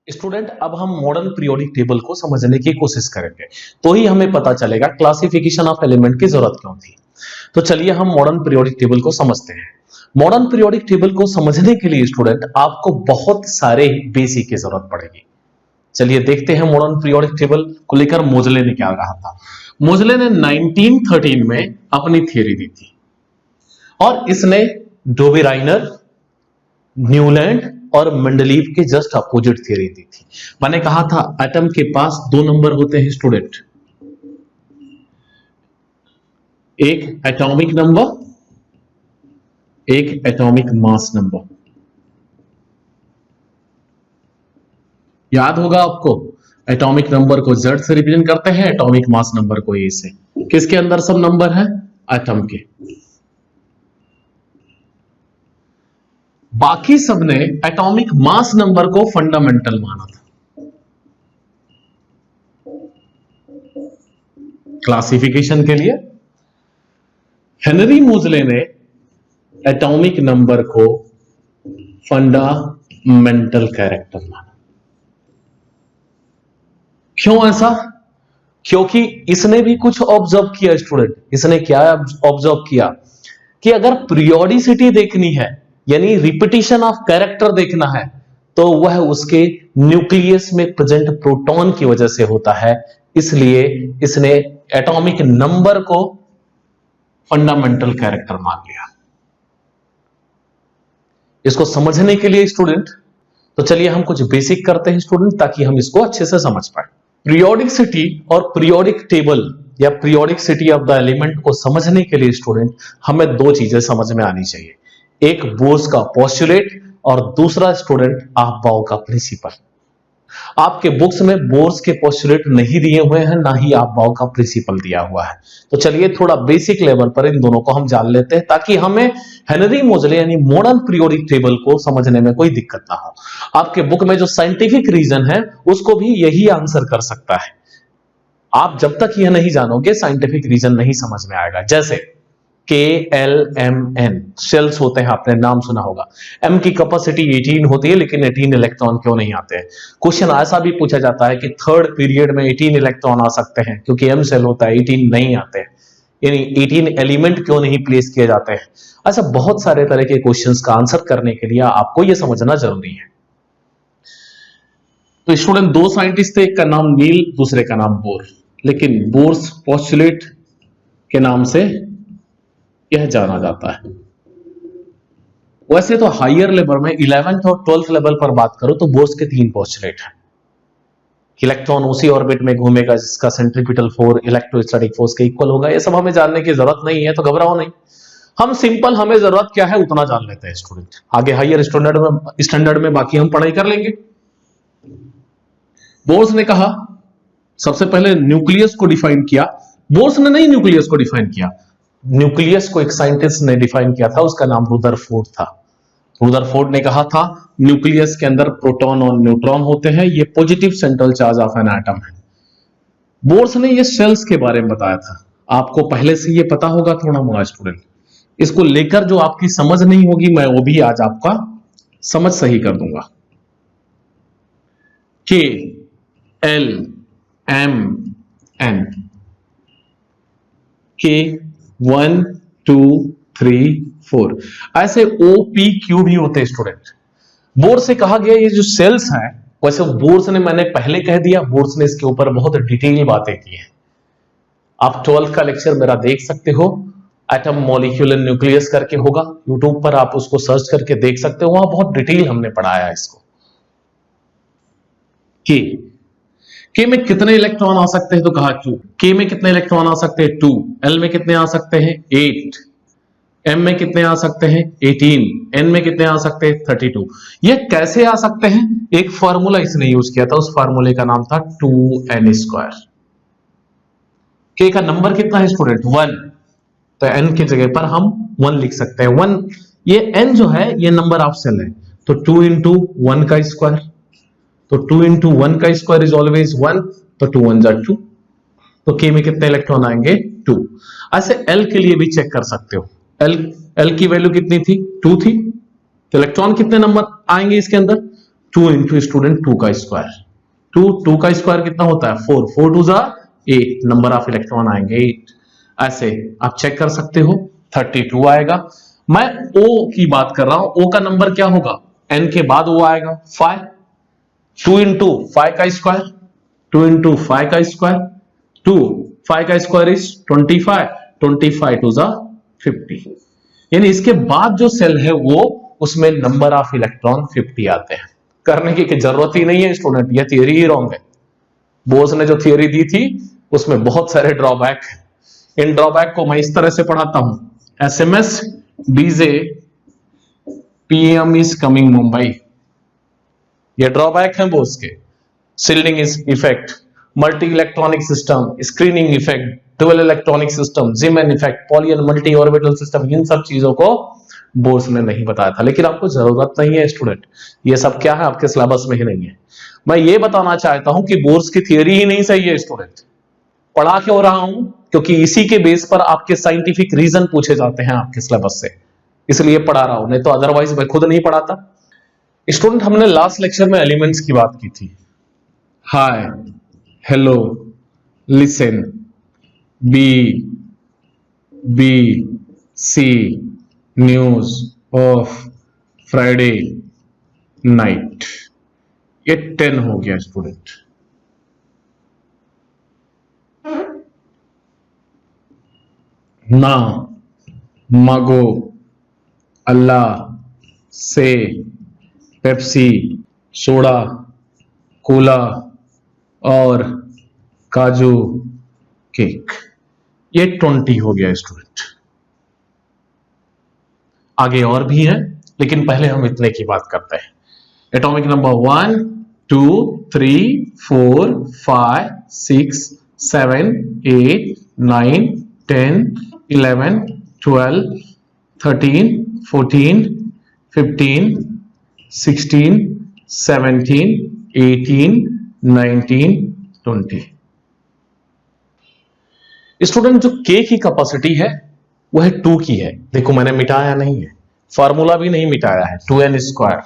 Student अब हम modern periodic table को समझने की कोशिश करेंगे, तो ही हमें पता चलेगा क्लासिफिकेशन ऑफ एलिमेंट की जरूरत क्यों थी। तो चलिए हम मॉडर्न पीरियोडिक टेबल को समझते हैं। मॉडर्न पीरियोडिक टेबल को समझने के लिए स्टूडेंट आपको बहुत सारे बेसिक की जरूरत पड़ेगी। चलिए देखते हैं मॉडर्न पीरियोडिक टेबल को लेकर मोजले ने क्या कहा था। मोजले ने 1913 में अपनी थियरी दी थी और इसने डोबेराइनर, न्यूलैंड और मेंडलीव के जस्ट अपोजिट थियरी दी थी। मैंने कहा था एटम के पास दो नंबर होते हैं स्टूडेंट, एक एटॉमिक नंबर, एक एटॉमिक मास नंबर। याद होगा आपको, एटॉमिक नंबर को Z से रिप्रेजेंट करते हैं, एटॉमिक मास नंबर को A से। किसके अंदर सब नंबर है? एटम के। बाकी सबने एटॉमिक मास नंबर को फंडामेंटल माना था। क्लासिफिकेशन के लिए हेनरी मोजले ने एटॉमिक नंबर को फंडामेंटल कैरेक्टर माना। क्यों ऐसा? क्योंकि इसने भी कुछ ऑब्जर्व किया स्टूडेंट। इसने क्या ऑब्जर्व किया कि अगर पीरियोडिसिटी देखनी है, यानी रिपीटिशन ऑफ कैरेक्टर देखना है, तो वह उसके न्यूक्लियस में प्रेजेंट प्रोटॉन की वजह से होता है। इसलिए इसने एटॉमिक नंबर को फंडामेंटल कैरेक्टर मान लिया। इसको समझने के लिए स्टूडेंट, तो चलिए हम कुछ बेसिक करते हैं स्टूडेंट, ताकि हम इसको अच्छे से समझ पाए। पीरियोडिसिटी और पीरियोडिक टेबल या पीरियोडिसिटी ऑफ द एलिमेंट को समझने के लिए स्टूडेंट हमें दो चीजें समझ में आनी चाहिए, एक बोर्स का पोस्टुलेट और दूसरा स्टूडेंट अफबाउ का प्रिंसिपल। आपके बुक्स में बोर्स के पोस्टुलेट नहीं दिए हुए हैं, ना ही अफबाउ का प्रिंसिपल दिया हुआ है। तो चलिए थोड़ा बेसिक लेवल पर इन दोनों को हम जान लेते हैं, ताकि हमें हेनरी मोजले यानी मॉडर्न पीरियोडिक टेबल को समझने में कोई दिक्कत ना हो। आपके बुक में जो साइंटिफिक रीजन है उसको भी यही आंसर कर सकता है। आप जब तक यह नहीं जानोगे साइंटिफिक रीजन नहीं समझ में आएगा। जैसे KLMN शेल्स होते हैं, आपने नाम सुना होगा। M की कैपेसिटी 18 होती है, लेकिन 18 इलेक्ट्रॉन क्यों नहीं आते हैं? क्वेश्चन ऐसा भी पूछा जाता है कि थर्ड पीरियड में 18 इलेक्ट्रॉन आ सकते हैं, क्योंकि M शेल होता है, 18 नहीं आते हैं, यानी 18 एलिमेंट क्यों नहीं प्लेस किए जाते हैं? ऐसा बहुत सारे तरह के क्वेश्चंस का आंसर करने के लिए आपको यह समझना जरूरी है। तो स्टूडेंट दो साइंटिस्ट थे, एक का नाम नील, दूसरे का नाम बोर, लेकिन बोर्स पोस्टुलेट के नाम से यह जाना जाता है। वैसे तो हायर लेवल में 11th और 12th लेवल पर बात करो तो बोर्स के तीन पोस्टुलेट हैं। इलेक्ट्रॉन उसी ऑर्बिट में घूमेगा जिसका सेंट्रीपिटल फोर्स इलेक्ट्रोस्टैटिक फोर्स के इक्वल होगा। ये सब हमें जानने की जरूरत नहीं है, तो घबराओ नहीं। हम सिंपल, हमें जरूरत क्या है उतना जान लेते हैं स्टूडेंट। आगे हायर स्टैंडर्ड में बाकी हम पढ़ाई कर लेंगे। बोर्स ने कहा, सबसे पहले न्यूक्लियस को डिफाइन किया। बोर्स ने नहीं न्यूक्लियस को डिफाइन किया, न्यूक्लियस को एक साइंटिस्ट ने डिफाइन किया था, उसका नाम रुदरफोर्ड था। रुदरफोर्ड ने कहा था न्यूक्लियस के अंदर प्रोटॉन और न्यूट्रॉन होते हैं, ये positive central charge of an atom है। बोर्स ने ये शेल्स के बारे में बताया था। आपको पहले से ये पता होगा थोड़ा मोड़ा स्टूडेंट। इसको लेकर जो आपकी समझ नहीं होगी, मैं वो भी आज आपका समझ सही कर दूंगा। KLMN के 1 2 3 4 ऐसे OPQ भी होते हैं स्टूडेंट। बोर्स से कहा गया ये जो सेल्स हैं, वैसे बोर्स ने, मैंने पहले कह दिया, बोर्स ने इसके ऊपर बहुत डिटेल बातें की हैं। आप 12th का लेक्चर मेरा देख सकते हो, एटम मॉलिक्यूल एंड न्यूक्लियस करके होगा, यूट्यूब पर आप उसको सर्च करके देख सकते हो, वहां बहुत डिटेल हमने पढ़ाया है इसको। के में कितने इलेक्ट्रॉन आ सकते हैं? तो कहा Q। के में कितने इलेक्ट्रॉन आ सकते हैं? 2। L में कितने आ सकते हैं? 8। M में कितने आ सकते हैं? 18। N में कितने आ सकते हैं? 32। ये कैसे आ सकते हैं? एक फार्मूला इसने यूज किया था, उस फार्मूले का नाम था 2n²। के का नंबर कितना है स्टूडेंट? 1। तो n की जगह पर हम 1 लिख सकते हैं। 1, ये n जो है ये नंबर ऑफ सेल है, तो 2 × 1 का स्क्वायर, तो 2 × 1 का स्क्वायर इज ऑलवेज 1, तो 2 1 जा 2। तो के में कितने इलेक्ट्रॉन आएंगे? 2। ऐसे एल के लिए भी चेक कर सकते हो। एल की वैल्यू कितनी थी? 2 थी, तो इलेक्ट्रॉन कितने नंबर आएंगे इसके अंदर? 2 इंटू स्टूडेंट 2 का स्क्वायर, 2 का स्क्वायर कितना होता है 4, 4 टू जा 8, नंबर ऑफ इलेक्ट्रॉन आएंगे 8। ऐसे आप चेक कर सकते हो 32 आएगा। मैं O की बात कर रहा हूं, O का नंबर क्या होगा, N के बाद O आएगा 5, 2 इंटू 5 का स्क्वायर, 2 इंटू 5 का स्क्वायर, 2 5 का स्क्वायर इज 25, 25 टू जा 50, यानी इसके बाद जो सेल है वो उसमें नंबर ऑफ इलेक्ट्रॉन 50 आते हैं। करने की जरूरत ही नहीं है स्टूडेंट, ये थियरी ही रॉन्ग है। बोस ने जो थियरी दी थी उसमें बहुत सारे ड्रॉबैक है। इन ड्रॉबैक को मैं इस तरह से पढ़ाता हूं, SMS DJ PM is coming Mumbai, ये ड्रॉबैक है बोस के। Shielding effect, multi electronic system, screening effect, dual electronic system, Zeeman effect, poly and multi orbital system, इन सब चीजों को बोर्स ने नहीं बताया था, लेकिन आपको जरूरत नहीं है स्टूडेंट, ये सब क्या है आपके सिलेबस में ही नहीं है। मैं ये बताना चाहता हूं कि बोर्स की थियरी ही नहीं सही है स्टूडेंट। पढ़ा क्यों रहा हूं, क्योंकि इसी के बेस पर आपके साइंटिफिक रीजन पूछे जाते हैं आपके सिलेबस से, इसलिए पढ़ा रहा हूं, नहीं तो अदरवाइज मैं खुद नहीं पढ़ाता। स्टूडेंट हमने लास्ट लेक्चर में एलिमेंट्स की बात की थी, hi, hello, listen, B C, news of Friday night, ये 10 हो गया स्टूडेंट। ना, मागो, अल्लाह, से, पेप्सी, सोडा, कोला और काजू केक, ये 20 हो गया स्टूडेंट। आगे और भी है, लेकिन पहले हम इतने की बात करते हैं। Atomic number 1 2 3 4 5 6 7 8 9 10 11 12 13 14 15 16 17 18 19 20। स्टूडेंट जो K की कैपेसिटी है वो है 2 की है, देखो मैंने मिटाया नहीं है, फार्मूला भी नहीं मिटाया है, 2n square.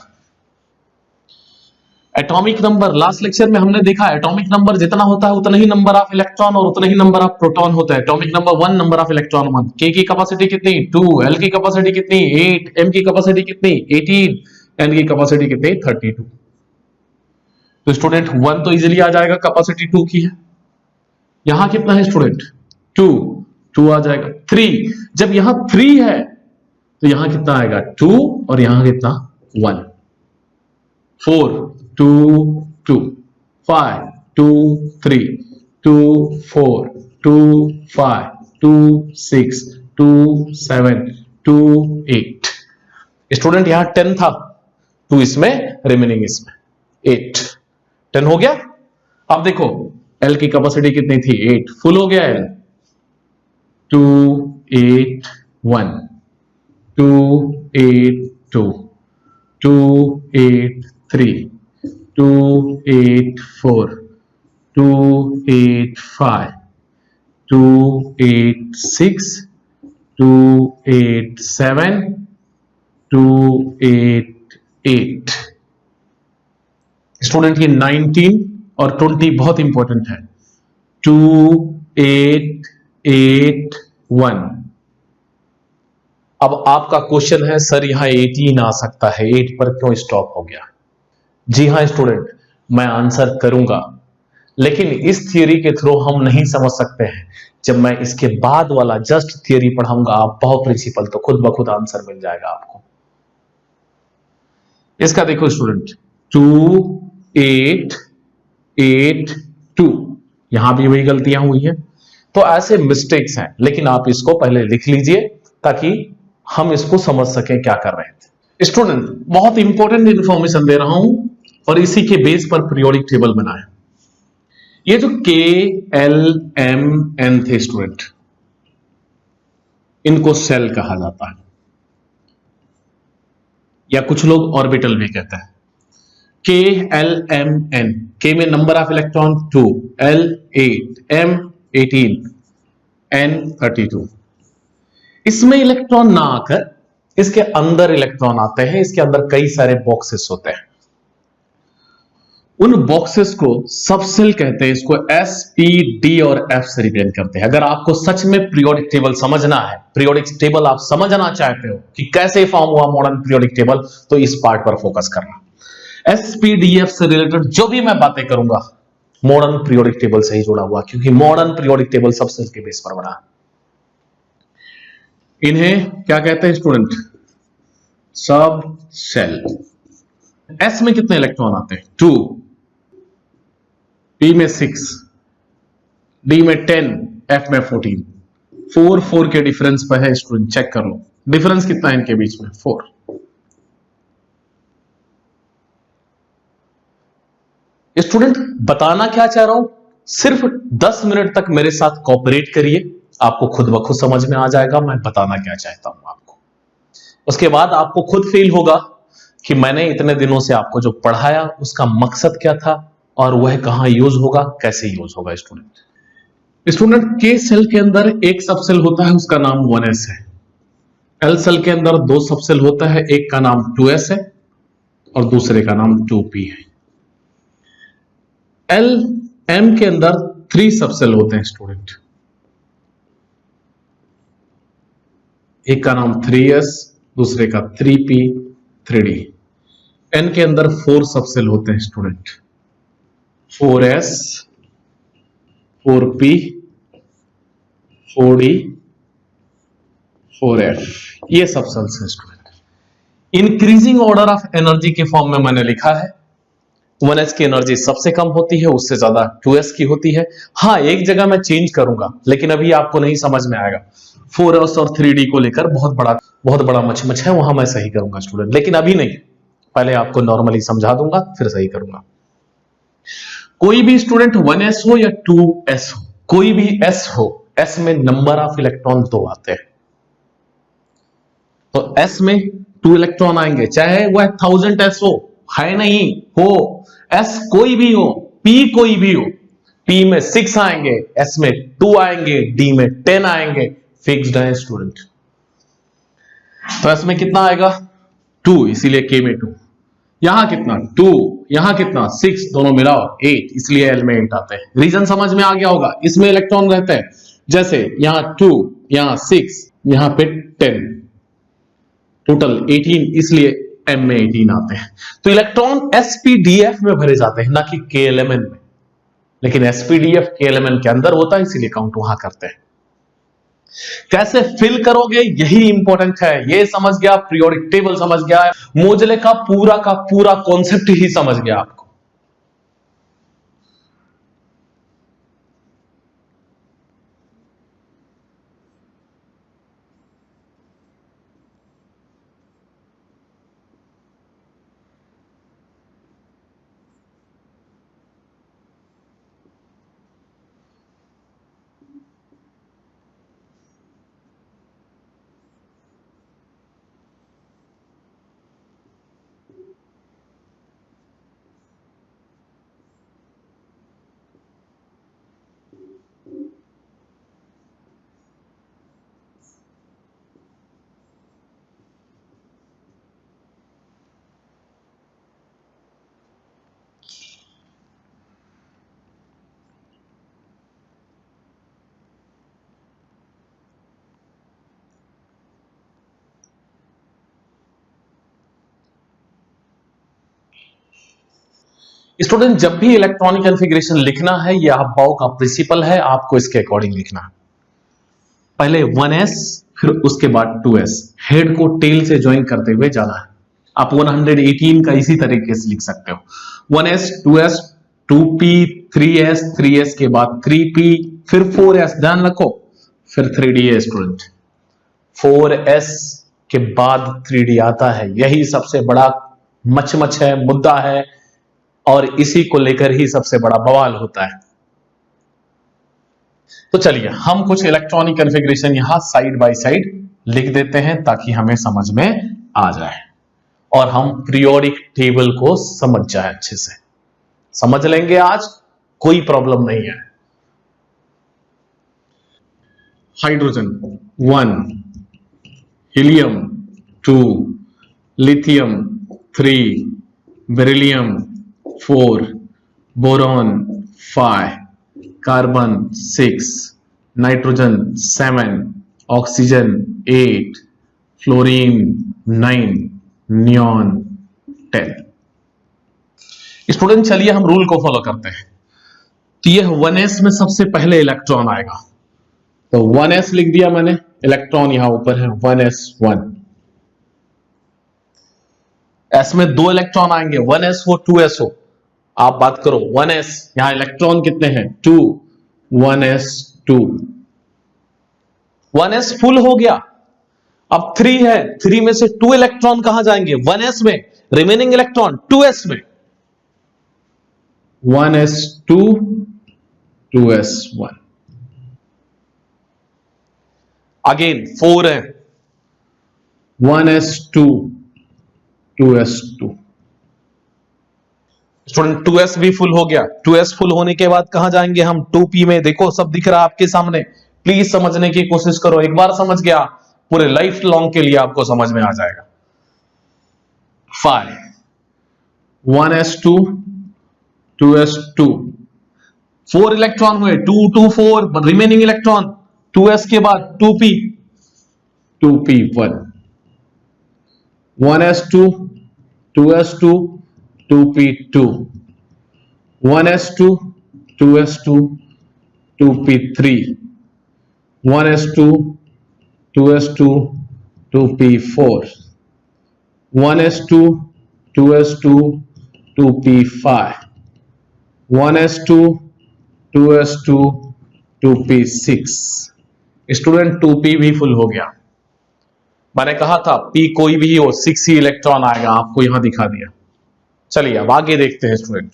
Atomic number last lecture में हमने देखा एटॉमिक नंबर जितना होता है उतना ही नंबर ऑफ इलेक्ट्रॉन और उतना ही नंबर ऑफ प्रोटॉन होता है। Atomic number 1 number of electron 1, K की कैपेसिटी कितनी 2, L की कैपेसिटी कितनी 8, M की कैपेसिटी कितनी 18, N की कैपेसिटी कितनी 32। तो स्टूडेंट 1 तो इजीली आ जाएगा, कैपेसिटी 2 की है। यहां कितना है स्टूडेंट 2 आ जाएगा। 3, जब यहां 3 है तो यहां कितना आएगा 2 और यहां कितना 1। 4 2 2, 5 2 3 2 4 2 5 2 6 2 7 2 8। स्टूडेंट यहां 10 था, 2 इसमें रिमेनिंग इसमें 8, 10 हो गया। अब देखो L की कैपेसिटी कितनी थी 8, फुल हो गया L। 2 8 1 2 8 2 2 8 3 2 8 4 2 8 5 2 8 6 2 8 7 2 8 8। स्टूडेंट ये 19 और 20 बहुत इंपॉर्टेंट है। 2 8 8 1। अब आपका क्वेश्चन है सर यहां 18 आ सकता है, 8 पर क्यों स्टॉप हो गया? जी हां स्टूडेंट, मैं आंसर करूंगा, लेकिन इस थियरी के थ्रू हम नहीं समझ सकते हैं। जब मैं इसके बाद वाला जस्ट थियरी पढ़ाऊंगा आप बहुत प्रिंसिपल, तो खुद ब खुद आंसर मिल जाएगा आपको। इसका देखो स्टूडेंट 2 8 8 2, यहां भी वही गलतियां हुई है, तो ऐसे मिस्टेक्स हैं, लेकिन आप इसको पहले लिख लीजिए ताकि हम इसको समझ सकें क्या कर रहे थे। स्टूडेंट बहुत इंपॉर्टेंट इंफॉर्मेशन दे रहा हूं और इसी के बेस पर पीरियोडिक टेबल बनाए। ये जो K L M N थे स्टूडेंट, इनको सेल कहा जाता है, या कुछ लोग ऑर्बिटल भी कहते हैं। K L M N, K में number of electron 2, L 8, M 18, N 32। इसमें इलेक्ट्रॉन ना आकर इसके अंदर इलेक्ट्रॉन आते हैं, इसके अंदर कई सारे बॉक्सेस होते हैं। उन बॉक्सेस को सब सेल कहते हैं, इसको एस, पी, डी और एफ से रिप्रेजेंट करते हैं। अगर आपको सच में पीरियोडिक टेबल समझना है, पीरियोडिक टेबल आप समझना चाहते हो कि कैसे फॉर्म हुआ मॉडर्न पीरियोडिक टेबल, तो इस पार्ट पर फोकस करना। एस, पी, डी, एफ से रिलेटेड जो भी मैं बातें करूंगा मॉडर्न पीरियोडिक टेबल से ही जुड़ा हुआ, क्योंकि मॉडर्न पीरियोडिक टेबल सब सेल के बेस पर बना। इन्हें क्या कहते हैं स्टूडेंट? सब सेल। एस में कितने इलेक्ट्रॉन आते हैं? 2, पी में 6, डी में 10, एफ में 14। 4 के डिफरेंस पर है स्टूडेंट, चेक कर लो डिफरेंस कितना है इनके बीच में, 4। स्टूडेंट बताना क्या चाह रहा हूं, सिर्फ 10 मिनट तक मेरे साथ कोऑपरेट करिए, आपको खुद ब खुद समझ में आ जाएगा मैं बताना क्या चाहता हूं आपको। उसके बाद आपको खुद फील होगा कि मैंने इतने दिनों से आपको जो पढ़ाया उसका मकसद क्या था और वह कहां यूज होगा, कैसे यूज होगा। स्टूडेंट के सेल के अंदर एक सबसेल होता है, उसका नाम 1s है। एल सेल के अंदर 2 सबसेल होता है, एक का नाम 2s है और दूसरे का नाम 2p है। एल एम के अंदर 3 सबसेल होते हैं स्टूडेंट, एक का नाम 3s, दूसरे का 3p, 3d। एन के अंदर 4 सबसेल होते हैं student, 4s, 4p, 4d, 4f, ये सबसेल्स हैं student. Increasing order of energy के फॉर्म में मैंने लिखा है 1s की एनर्जी सबसे कम होती है, उससे ज्यादा 2s की होती है। हाँ, एक जगह मैं चेंज करूंगा लेकिन अभी आपको नहीं समझ में आएगा। 4s और 3d को लेकर बहुत बड़ा मचमच है, वहां मैं सही करूंगा स्टूडेंट, लेकिन अभी नहीं, पहले आपको नॉर्मली समझा दूंगा फिर सही करूंगा। कोई भी स्टूडेंट 1s हो या 2s हो, कोई भी s हो, s में नंबर ऑफ इलेक्ट्रॉन 2 आते हैं, तो s में 2 इलेक्ट्रॉन आएंगे, चाहे वह 1000s हो, है नहीं हो, s कोई भी हो, p कोई भी हो। p में 6 आएंगे, s में 2 आएंगे, d में 10 आएंगे, फिक्स्ड है स्टूडेंट। तो s में कितना आएगा? 2, इसीलिए k में 2। यहां कितना? 2, यहां कितना? 6, दोनों मिलाओ 8, इसलिए l में 8 आते हैं। रीजन समझ में आ गया होगा, इसमें इलेक्ट्रॉन रहते हैं, जैसे यहां 2, यहां 6, यहां पे 10, टोटल 18, इसलिए m में 18 आते हैं। तो इलेक्ट्रॉन sp-df में भरे जाते हैं, ना कि KLMN में, लेकिन sp-df KLMN के अंदर होता है, इसीलिए काउंट वहां करते हैं। कैसे फिल करोगे यही इंपॉर्टेंट है। ये समझ गया, पीरियोडिक टेबल समझ गया, मोजले का पूरा कॉन्सेप्ट ही समझ गया आपको। स्टूडेंट जब भी इलेक्ट्रॉनिक कॉन्फ़िगरेशन लिखना है, यह अबाव का प्रिंसिपल है, आपको इसके अकॉर्डिंग लिखना है। पहले 1s, फिर उसके बाद 2s, हेड को टेल से ज्वाइन करते हुए जाना है। आप 118 का इसी तरीके से लिख सकते हो, 1s, 2s, 2p, 3s, 3s के बाद 3p, फिर 4s, ध्यान रखो, फिर 3d है स्टूडेंट। 4s के बाद 3d आता है, यही सबसे बड़ा मचमच है, मुद्दा है, और इसी को लेकर ही सबसे बड़ा बवाल होता है। तो चलिए हम कुछ इलेक्ट्रॉनिक कॉन्फ़िगरेशन यहां साइड बाय साइड लिख देते हैं ताकि हमें समझ में आ जाए और हम पीरियोडिक टेबल को समझ जाए, अच्छे से समझ लेंगे आज, कोई प्रॉब्लम नहीं है। Hydrogen 1, helium 2, lithium 3, beryllium 4, boron 5, carbon 6, nitrogen 7, oxygen 8, fluorine 9, neon 10। Student चलिए हम रूल को फॉलो करते हैं। तो ये 1s में सबसे पहले इलेक्ट्रॉन आएगा, तो 1s लिख दिया मैंने, इलेक्ट्रॉन यहां ऊपर है 1s1। s में 2 इलेक्ट्रॉन आएंगे, 1s हो 2s हो, आप बात करो 1s, यहां इलेक्ट्रॉन कितने हैं 2, 1s2, 1s फुल हो गया। अब 3 है, 3 में से 2 इलेक्ट्रॉन कहां जाएंगे 1s में, रिमेनिंग इलेक्ट्रॉन 2s में, 1s2, 2s1। अगेन 4 है, 1s2, 2s2। स्टूडेंट 2s भी फुल हो गया। 2s फुल होने के बाद कहां जाएंगे हम 2p में, देखो सब दिख रहा है आपके सामने, प्लीज समझने की कोशिश करो, एक बार समझ गया पूरे लाइफ लॉन्ग के लिए आपको समझ में आ जाएगा। 5, 1s2, 2s2, 4 इलेक्ट्रॉन हुए, 2 2 4, रिमेनिंग इलेक्ट्रॉन 2s के बाद 2p, 2p1, 1s2, 2s2, 2p2, 1s2, 2s2, 2p3, 1s2, 2s2, 2p4, 1s2, 2s2, 2p5, 1s2, 2s2, 2p6। Student 2p भी फुल हो गया। मैंने कहा था p कोई भी हो 6 ही इलेक्ट्रॉन आएगा, आपको यहां दिखा दिया। चलिए अब आगे देखते हैं स्टूडेंट,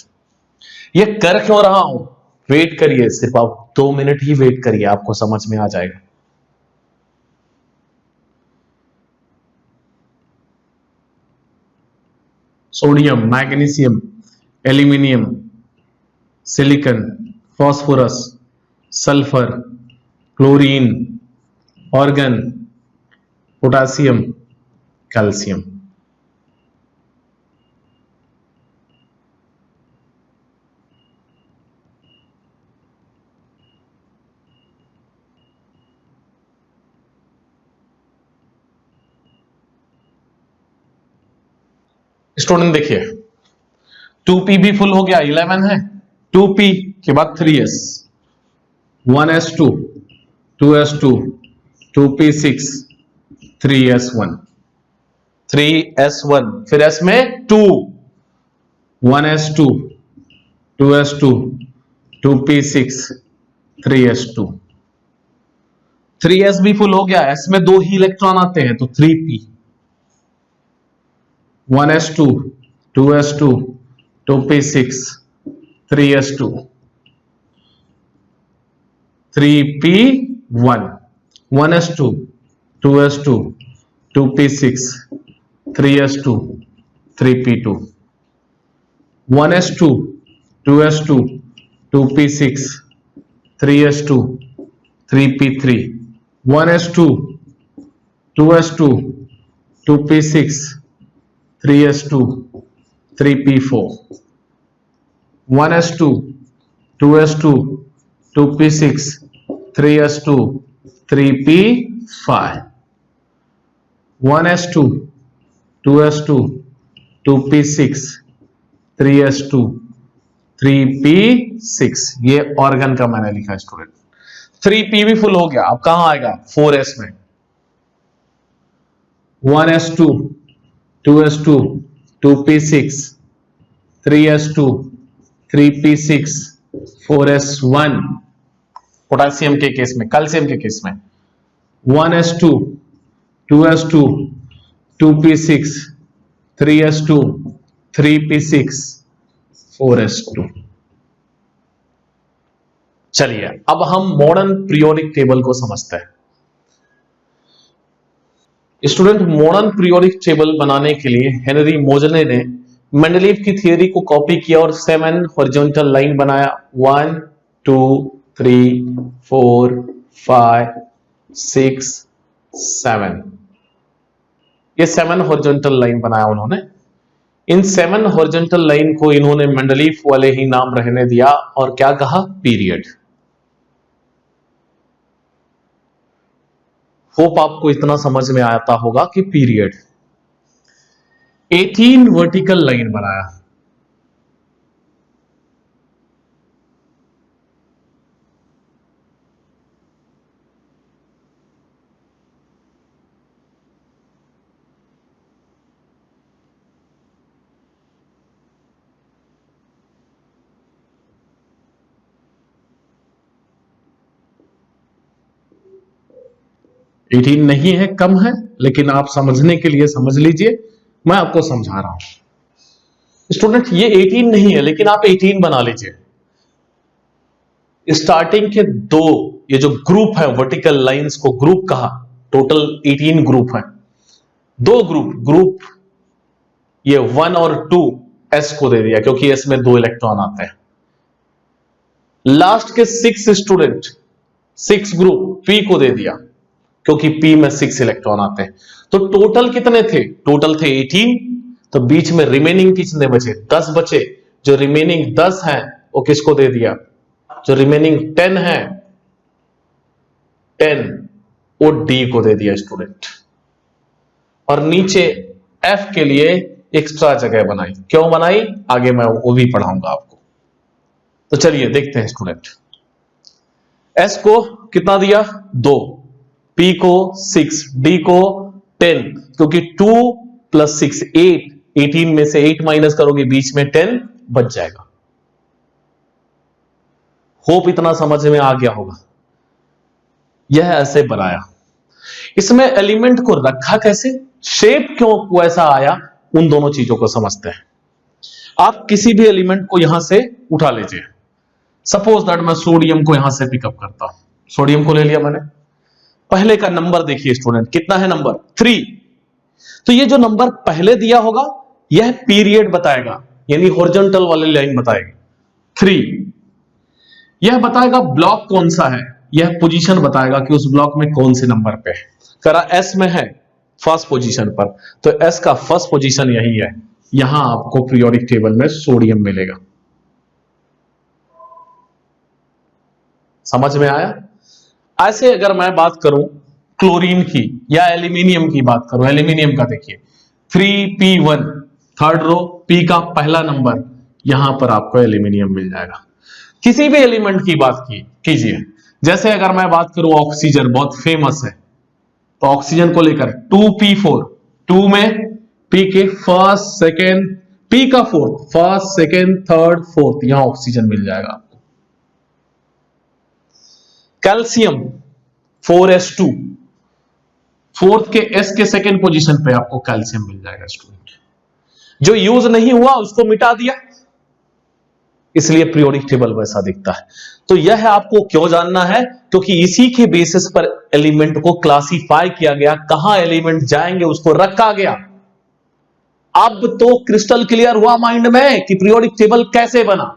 ये कर क्यों रहा हूं, वेट करिए, सिर्फ आप 2 मिनट ही वेट करिए, आपको समझ में आ जाएगा। Sodium, magnesium, aluminium, silicon, phosphorus, sulphur, chlorine, organ, potassium, calcium. Student देखिए 2p भी फुल हो गया, 11 है, 2p के बाद 3s, 1s2, 2s2, 2p6, 3s1, 3s1, फिर s में 2, 1s2, 2s2, 2p6, 3s2, 3s भी फुल हो गया, s में 2 ही इलेक्ट्रॉन आते हैं तो 3p, 1s2, 2s2, 2p6, 3s2, 3p1, 1s2, 2s2, 2p6, 3s2, 3p2, 1s2, 2s2, 2p6, 3s2, 3p3, 1s2, 2s2, 2p6, 3s2, 3p4, 1s2, 2s2, 2p6, 3s2, 3p5, 1s2, 2s2, 2p6, 3s2, 3p6। ये organ का मैंने लिखा student. 3p भी full हो गया, अब कहां आएगा 4s में, 1s2, 2s2, 2p6, 3s2, 3p6, 4s1, potassium के केस में, कैल्शियम के केस में 1s2, 2s2, 2p6, 3s2, 3p6, 4s2। चलिए अब हम मॉडर्न पीरियोडिक टेबल को समझते हैं। स्टूडेंट मॉडर्न पीरियोडिक टेबल बनाने के लिए हेनरी मोजले ने मेंडलीव की थियरी को कॉपी किया और 7 हॉरिजॉन्टल लाइन बनाया, 1 2 3 4 5 6 7, ये 7 हॉरिजॉन्टल लाइन बनाया उन्होंने। इन 7 हॉरिजॉन्टल लाइन को इन्होंने मेंडलीफ वाले ही नाम रहने दिया और क्या कहा? पीरियड। होप आपको इतना समझ में आता होगा कि पीरियड। 18 वर्टिकल लाइन बनाया, एटीन नहीं है, कम है, लेकिन आप समझने के लिए समझ लीजिए, मैं आपको समझा रहा हूं। स्टूडेंट ये 18 नहीं है, लेकिन आप 18 बना लीजिए। स्टार्टिंग के दो ये जो ग्रुप है वर्टिकल लाइंस को ग्रुप कहा, टोटल 18 ग्रुप है। दो ग्रुप ये 1 और 2 एस को दे दिया क्योंकि एस में 2 इलेक्ट्रॉन आते हैं। लास्ट के 6 स्टूडेंट 6 ग्रुप पी को दे दिया क्योंकि पी में 6 इलेक्ट्रॉन आते हैं। तो टोटल कितने थे? टोटल थे 18। तो बीच में रिमेनिंग कितने बचे? 10 बचे। जो रिमेनिंग 10 हैं वो किसको दे दिया? जो रिमेनिंग 10 है 10 वो डी को दे दिया स्टूडेंट। और नीचे एफ के लिए एक्स्ट्रा जगह बनाई। क्यों बनाई? आगे मैं वो भी पढ़ाऊंगा आपको। तो चलिए देखते हैं स्टूडेंट। एस को कितना दिया? 2, पी को 6, डी को 10, क्योंकि 2 + 6 8, 18 में से 8 माइनस करोगे बीच में 10 बच जाएगा। होप इतना समझ में आ गया होगा। यह ऐसे बनाया। इसमें एलिमेंट को रखा कैसे, शेप क्यों वैसा आया, उन दोनों चीजों को समझते हैं। आप किसी भी एलिमेंट को यहां से उठा लीजिए। सपोज दैट मैं सोडियम को यहां से पिकअप करता हूं। सोडियम को ले लिया मैंने। पहले का नंबर देखिए स्टूडेंट, कितना है नंबर? 3। तो ये जो नंबर पहले दिया होगा यह पीरियड बताएगा, यानी हॉरिजॉन्टल वाली लाइन बताएगी 3। यह बताएगा ब्लॉक कौन सा है, यह पोजीशन बताएगा कि उस ब्लॉक में कौन से नंबर पे है। करा एस में है फर्स्ट पोजीशन पर, तो एस का फर्स्ट पोजीशन यही है। यहां आपको पीरियोडिक टेबल में सोडियम मिलेगा। समझ में आया? ऐसे अगर मैं बात करूं क्लोरीन की या एल्यूमिनियम की बात करूं, एल्यूमिनियम का देखिए 3p1 थर्ड रो, पी का पहला नंबर, यहां पर आपको एल्यूमिनियम मिल जाएगा। किसी भी एलिमेंट की बात कीजिए, जैसे अगर मैं बात करूं ऑक्सीजन, बहुत फेमस है, तो ऑक्सीजन को लेकर 2p4, 2 में पी के फर्स्ट सेकेंड, पी का fourth, first second third fourth, यहां ऑक्सीजन मिल जाएगा आपको। कैल्शियम 4s2, फोर्थ के एस के सेकेंड पोजीशन पे आपको कैल्शियम मिल जाएगा स्टूडेंट। जो यूज नहीं हुआ उसको मिटा दिया, इसलिए पीरियोडिक टेबल वैसा दिखता है। तो यह आपको क्यों जानना है? क्योंकि इसी के बेसिस पर एलिमेंट को क्लासिफाई किया गया, कहां एलिमेंट जाएंगे उसको रखा गया। अब तो क्रिस्टल क्लियर हुआ माइंड में कि पीरियोडिक टेबल कैसे बना।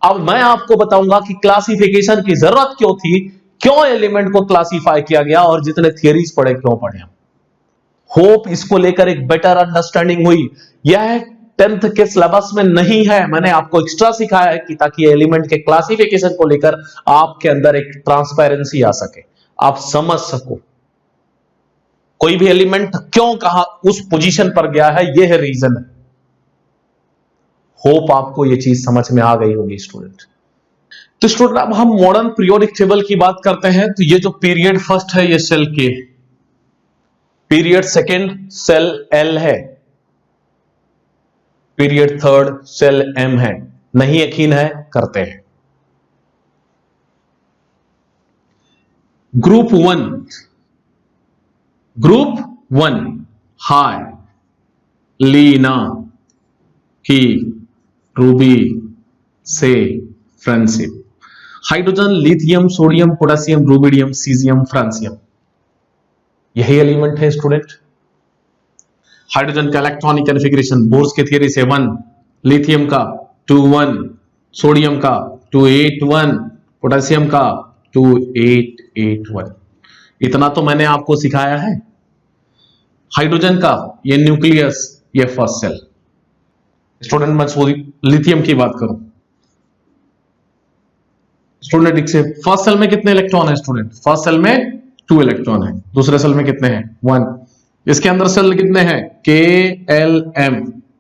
अब मैं आपको बताऊंगा कि क्लासिफिकेशन की जरूरत क्यों थी, क्यों एलिमेंट को क्लासिफाई किया गया और जितने थियरीज पढ़े क्यों पढ़े। होप इसको लेकर एक बेटर अंडरस्टैंडिंग हुई। यह 10th के सिलेबस में नहीं है, मैंने आपको एक्स्ट्रा सिखाया है कि ताकि एलिमेंट के क्लासिफिकेशन को लेकर आपके अंदर एक ट्रांसपेरेंसी आ सके, आप समझ सको कोई भी एलिमेंट क्यों कहां उस पोजीशन पर गया है, यह है रीजन। होप आपको यह चीज समझ में आ गई होगी स्टूडेंट। तो स्टूडेंट अब हम मॉडर्न पीरियोडिक टेबल की बात करते हैं। तो ये जो पीरियड फर्स्ट है ये सेल के, पीरियड सेकेंड सेल एल है, पीरियड थर्ड सेल एम है। नहीं यकीन है करते हैं। ग्रुप 1 हाय, लीना, की, रूबी, से, friendship. Hydrogen, lithium, sodium, potassium, rubidium, caesium, francium, यही एलिमेंट है स्टूडेंट। हाइड्रोजन का इलेक्ट्रॉनिक कॉन्फ़िगरेशन बोर्स के थियरी से 1, लिथियम का 2,1, सोडियम का 2,8,1, पोटेशियम का 2,8,8,1। इतना तो मैंने आपको सिखाया है। हाइड्रोजन का ये न्यूक्लियस, ये फर्स्ट सेल, स्टूडेंट मैं लिथियम की बात करूं, स्टूडेंट देखिए फर्स्ट सेल में कितने इलेक्ट्रॉन है स्टूडेंट, फर्स्ट सेल में 2 इलेक्ट्रॉन है, दूसरे सेल में कितने हैं 1, इसके अंदर सेल कितने हैं KLM,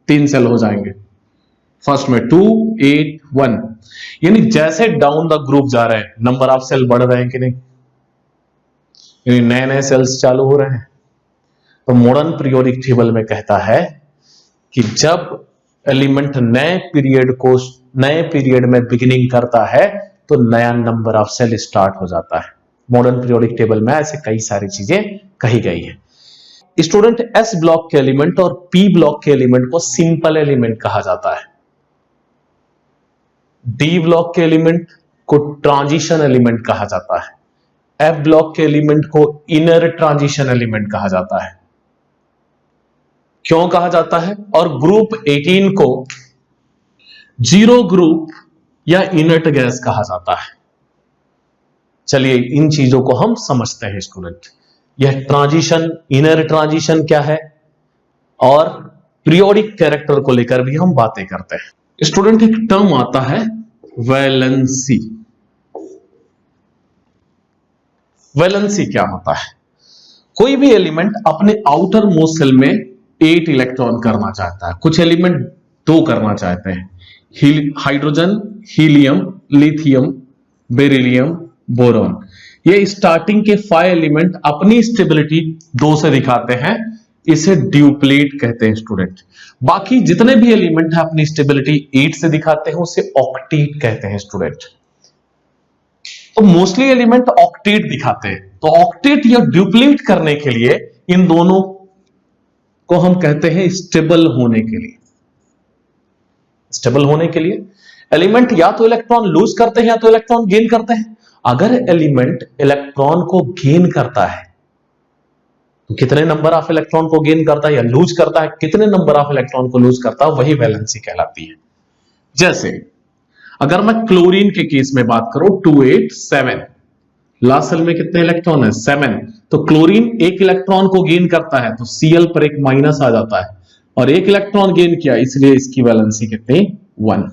3 सेल हो जाएंगे, फर्स्ट में 2 8 1, यानी जैसे डाउन द ग्रुप जा रहे हैं नंबर ऑफ सेल बढ़ रहे हैं कि नहीं, यानी नए नए सेल्स चालू हो रहे हैं। तो मॉडर्न पीरियोडिक टेबल में कहता है कि जब एलिमेंट नए पीरियड में बिगिनिंग करता है तो नया नंबर ऑफ सेल स्टार्ट हो जाता है। मॉडर्न पीरियोडिक टेबल में ऐसे कई सारी चीजें कही गई है। स्टूडेंट एस ब्लॉक के एलिमेंट और पी ब्लॉक के एलिमेंट को सिंपल एलिमेंट कहा जाता है, डी ब्लॉक के एलिमेंट को ट्रांजिशन एलिमेंट कहा जाता है, एफ ब्लॉक के एलिमेंट को इनर ट्रांजिशन एलिमेंट कहा जाता है। क्यों कहा जाता है? और ग्रुप 18 को जीरो ग्रुप या इनर्ट गैस कहा जाता है। चलिए इन चीजों को हम समझते हैं स्टूडेंट। यह ट्रांजिशन, इनर ट्रांजिशन क्या है और पीरियोडिक कैरेक्टर को लेकर भी हम बातें करते हैं। स्टूडेंट एक टर्म आता है वैलेंसी। वैलेंसी क्या होता है? कोई भी एलिमेंट अपने आउटर मोस्ट सेल में 8 इलेक्ट्रॉन करना चाहता है, कुछ एलिमेंट 2 करना चाहते हैं, hydrogen, helium, lithium, beryllium, boron. ये स्टार्टिंग के 5 एलिमेंट अपनी स्टेबिलिटी 2 से दिखाते हैं, इसे ड्यूप्लेट कहते हैं स्टूडेंट। बाकी जितने भी एलिमेंट है अपनी स्टेबिलिटी 8 से दिखाते हैं, उसे ऑक्टेट कहते हैं स्टूडेंट। तो मोस्टली एलिमेंट ऑक्टेट दिखाते हैं, तो ऑक्टेट या ड्यूप्लेट करने के लिए इन दोनों को हम कहते हैं स्टेबल होने के लिए। स्टेबल होने के लिए एलिमेंट या तो इलेक्ट्रॉन लूज करते हैं या तो इलेक्ट्रॉन गेन करते हैं। अगर एलिमेंट इलेक्ट्रॉन को गेन करता है तो कितने नंबर ऑफ इलेक्ट्रॉन को गेन करता है या लूज करता है, कितने नंबर ऑफ इलेक्ट्रॉन को लूज करता है, वही वैलेंसी कहलाती है। जैसे अगर मैं क्लोरीन के केस में बात करूं 287, लास्ट सेल में कितने इलेक्ट्रॉन है 7, तो क्लोरीन 1 इलेक्ट्रॉन को गेन करता है तो Cl पर एक माइनस आ जाता है और 1 इलेक्ट्रॉन गेन किया, इसलिए इसकी वैलेंसी कितनी 1।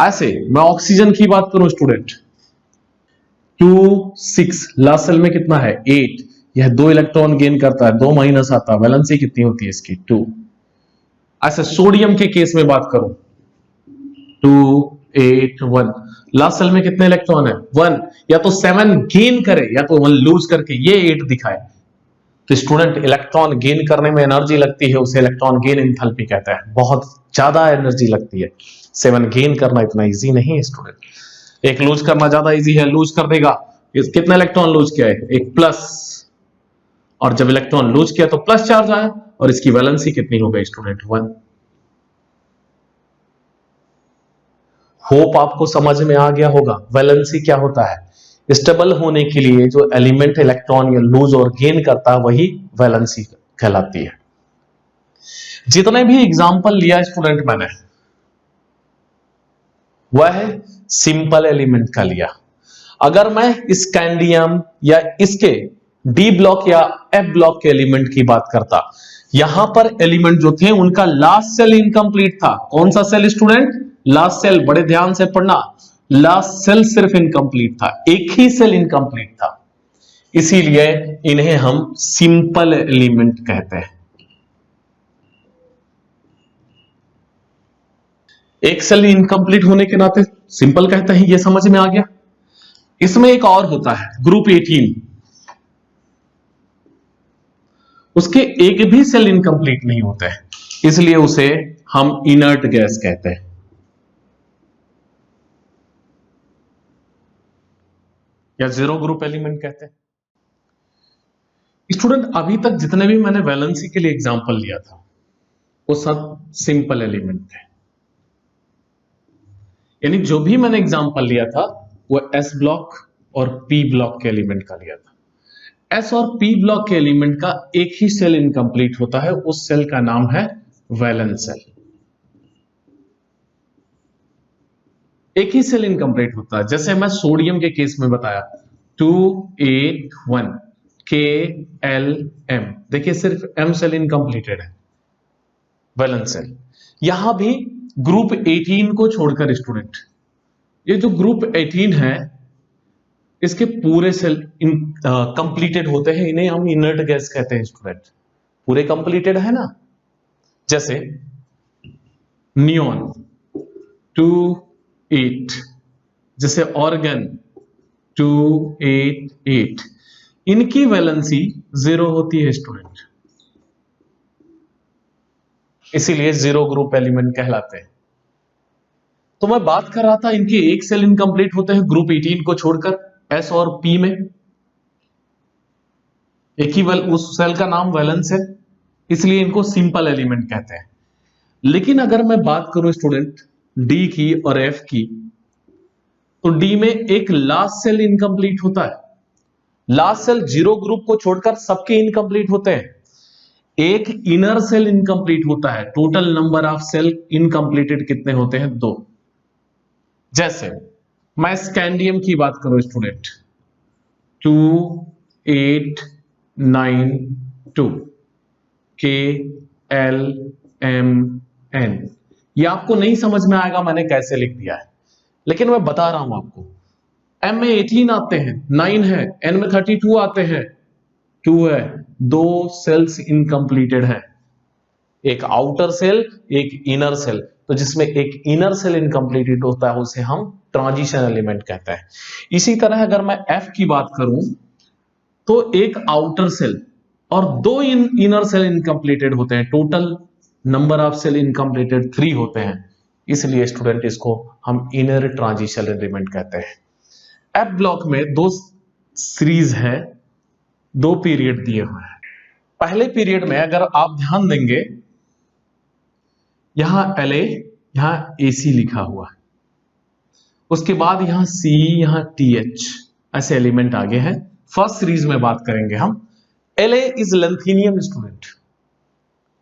ऐसे मैं ऑक्सीजन की बात करूं स्टूडेंट 26, लास्ट सेल में कितना है 8, यह 2 इलेक्ट्रॉन गेन करता है, 2 माइनस आता है, वैलेंसी कितनी होती है इसकी 2। ऐसे सोडियम के केस में बात करूं 281, लास्ट सेल में कितने इलेक्ट्रॉन है 1, या तो 7 गेन करे या तो 1 लूज करके ये 8 दिखाए। तो स्टूडेंट इलेक्ट्रॉन गेन करने में एनर्जी लगती है, उसे इलेक्ट्रॉन गेन एंथैल्पी कहते हैं, बहुत ज्यादा एनर्जी लगती है। 7 गेन करना इतना इजी नहीं है स्टूडेंट, एक लूज करना ज्यादा इजी है, लूज कर देगा। कितना इलेक्ट्रॉन लूज किया है, एक प्लस, और जब इलेक्ट्रॉन लूज किया तो प्लस चार्ज आया और इसकी वैलेंसी कितनी हो गई स्टूडेंट 1। होप आपको समझ में आ गया होगा वैलेंसी क्या होता है। स्टेबल होने के लिए जो एलिमेंट इलेक्ट्रॉन या लूज और गेन करता है वही वैलेंसी कहलाती है। जितने भी एग्जांपल लिया स्टूडेंट मैंने वह है सिंपल एलिमेंट का लिया। अगर मैं स्कैंडियम या इसके डी ब्लॉक या एफ ब्लॉक के एलिमेंट की बात करता, यहां पर एलिमेंट जो थे उनका लास्ट सेल इनकम्प्लीट था। कौन सा सेल स्टूडेंट? लास्ट सेल, बड़े ध्यान से पढ़ना, लास्ट सेल सिर्फ इनकम्प्लीट था, एक ही सेल इनकम्प्लीट था, इसीलिए इन्हें हम सिंपल एलिमेंट कहते हैं। एक सेल इनकम्प्लीट होने के नाते सिंपल कहते हैं, यह समझ में आ गया। इसमें एक और होता है ग्रुप 18, उसके एक भी सेल इनकम्प्लीट नहीं होते हैं, इसलिए उसे हम इनर्ट गैस कहते हैं या जीरो ग्रुप एलिमेंट कहते हैं। स्टूडेंट अभी तक जितने भी मैंने वैलेंसी के लिए एग्जांपल लिया था वो सब सिंपल एलिमेंट थे, यानी जो भी मैंने एग्जांपल लिया था वो एस ब्लॉक और पी ब्लॉक के एलिमेंट का लिया था। एस और पी ब्लॉक के एलिमेंट का एक ही सेल इनकम्प्लीट होता है, उस सेल का नाम है वैलेंस सेल। एक ही सेल इनकम्प्लीट होता है, जैसे मैं सोडियम के केस में बताया 281 KLM, देखिए सिर्फ M सेल इनकम्प्लीटेड है, वैलेंस सेल। यहां भी ग्रुप 18 को छोड़कर स्टूडेंट, ये जो ग्रुप 18 है इसके पूरे सेल कंप्लीटेड होते हैं, इन्हें हम इनर्ट गैस कहते हैं स्टूडेंट। पूरे कंप्लीटेड है ना, जैसे नियॉन 2-8, जैसे ऑर्गन 2-8-8, इनकी वैलेंसी 0 होती है स्टूडेंट, इसीलिए 0 ग्रुप एलिमेंट कहलाते हैं। तो मैं बात कर रहा था इनके एक सेल इनकम्प्लीट होते हैं ग्रुप 18 को छोड़कर, एस और पी में। एक ही उस सेल का नाम वैलेंस है, इसलिए इनको सिंपल एलिमेंट कहते हैं। लेकिन अगर मैं बात करूं स्टूडेंट डी की और एफ की, तो डी में एक लास्ट सेल इनकम्प्लीट होता है। लास्ट सेल 0 ग्रुप को छोड़कर सबके इनकम्प्लीट होते हैं। एक इनर सेल इनकम्प्लीट होता है। Total number of shell incompleted कितने होते हैं? 2। जैसे मैं स्कैंडियम की बात करूं स्टूडेंट 2892 KLMN, ये आपको नहीं समझ में आएगा मैंने कैसे लिख दिया है, लेकिन मैं बता रहा हूं आपको। M में 18 आते हैं, 9 है, N में 32 आते हैं, 2 है, 2 सेल्स इनकम्प्लीटेड है, एक आउटर सेल एक इनर सेल। तो जिसमें एक इनर सेल इनकम्प्लीटेड होता है उसे हम ट्रांजिशन एलिमेंट कहते हैं। इसी तरह अगर मैं F की बात करूं तो एक आउटर सेल और 2 इनर सेल इनकम्प्लीटेड होते हैं। Total number of shell incompleted 3 होते हैं, इसलिए स्टूडेंट इसको हम इनर ट्रांजिशन एलिमेंट कहते हैं। एफ ब्लॉक में 2 सीरीज है, 2 पीरियड दिए हुए हैं। पहले पीरियड में अगर आप ध्यान देंगे यहां LA यहां AC लिखा हुआ है, उसके बाद यहां C यहां TH ऐसे एलिमेंट आगे हैं। फर्स्ट सीरीज में बात करेंगे हम। LA इज लेंथेनियम स्टूडेंट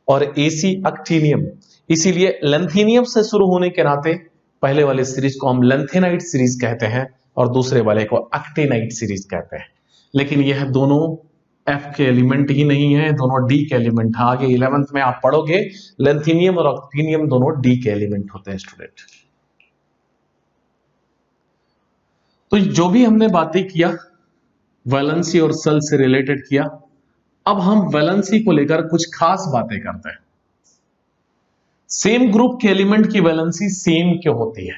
और AC एक्टिनियम, इसीलिए लेंथेनियम से शुरू होने के नाते पहले वाले सीरीज को हम लेंथेनाइट सीरीज कहते हैं और दूसरे वाले को एक्टिनाइट सीरीज कहते हैं। लेकिन यह दोनों F के एलिमेंट ही नहीं है, दोनों D के एलिमेंट है। आगे 11th में आप पढ़ोगे लेंथेनियम और एक्टिनियम दोनों D के एलिमेंट होते हैं स्टूडेंट। तो जो भी हमने बातें किया वैलेंसी और सेल से रिलेटेड किया, अब हम वैलेंसी को लेकर कुछ खास बातें करते हैं। सेम ग्रुप के एलिमेंट की वैलेंसी सेम क्यों होती है?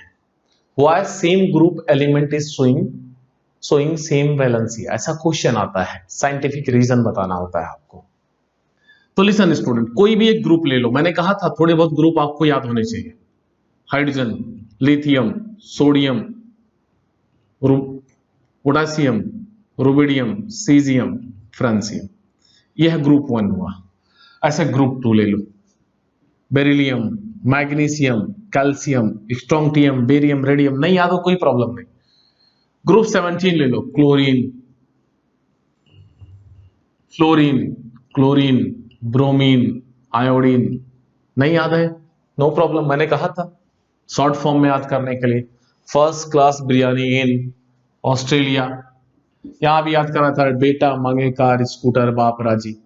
Why same group element is showing same valency? ऐसा क्वेश्चन आता है, साइंटिफिक रीजन बताना होता है आपको। तो लिसन स्टूडेंट, कोई भी एक ग्रुप ले लो, मैंने कहा था थोड़े बहुत ग्रुप आपको याद होने चाहिए। Hydrogen, lithium, sodium, potassium, rubidium, caesium, francium, यह ग्रुप 1 हुआ। ऐसे ग्रुप 2 ले लो, beryllium, magnesium, calcium, strontium, barium, radium, नहीं याद हो कोई प्रॉब्लम नहीं। ग्रुप 17 ले लो, chlorine, fluorine, chlorine, bromine, iodine, नहीं याद है नो प्रॉब्लम, मैंने कहा था शॉर्ट फॉर्म में याद करने के लिए। First class biryani in Australia, यहां भी याद करना था, बेटा मांगे कार स्कूटर बाप राजी।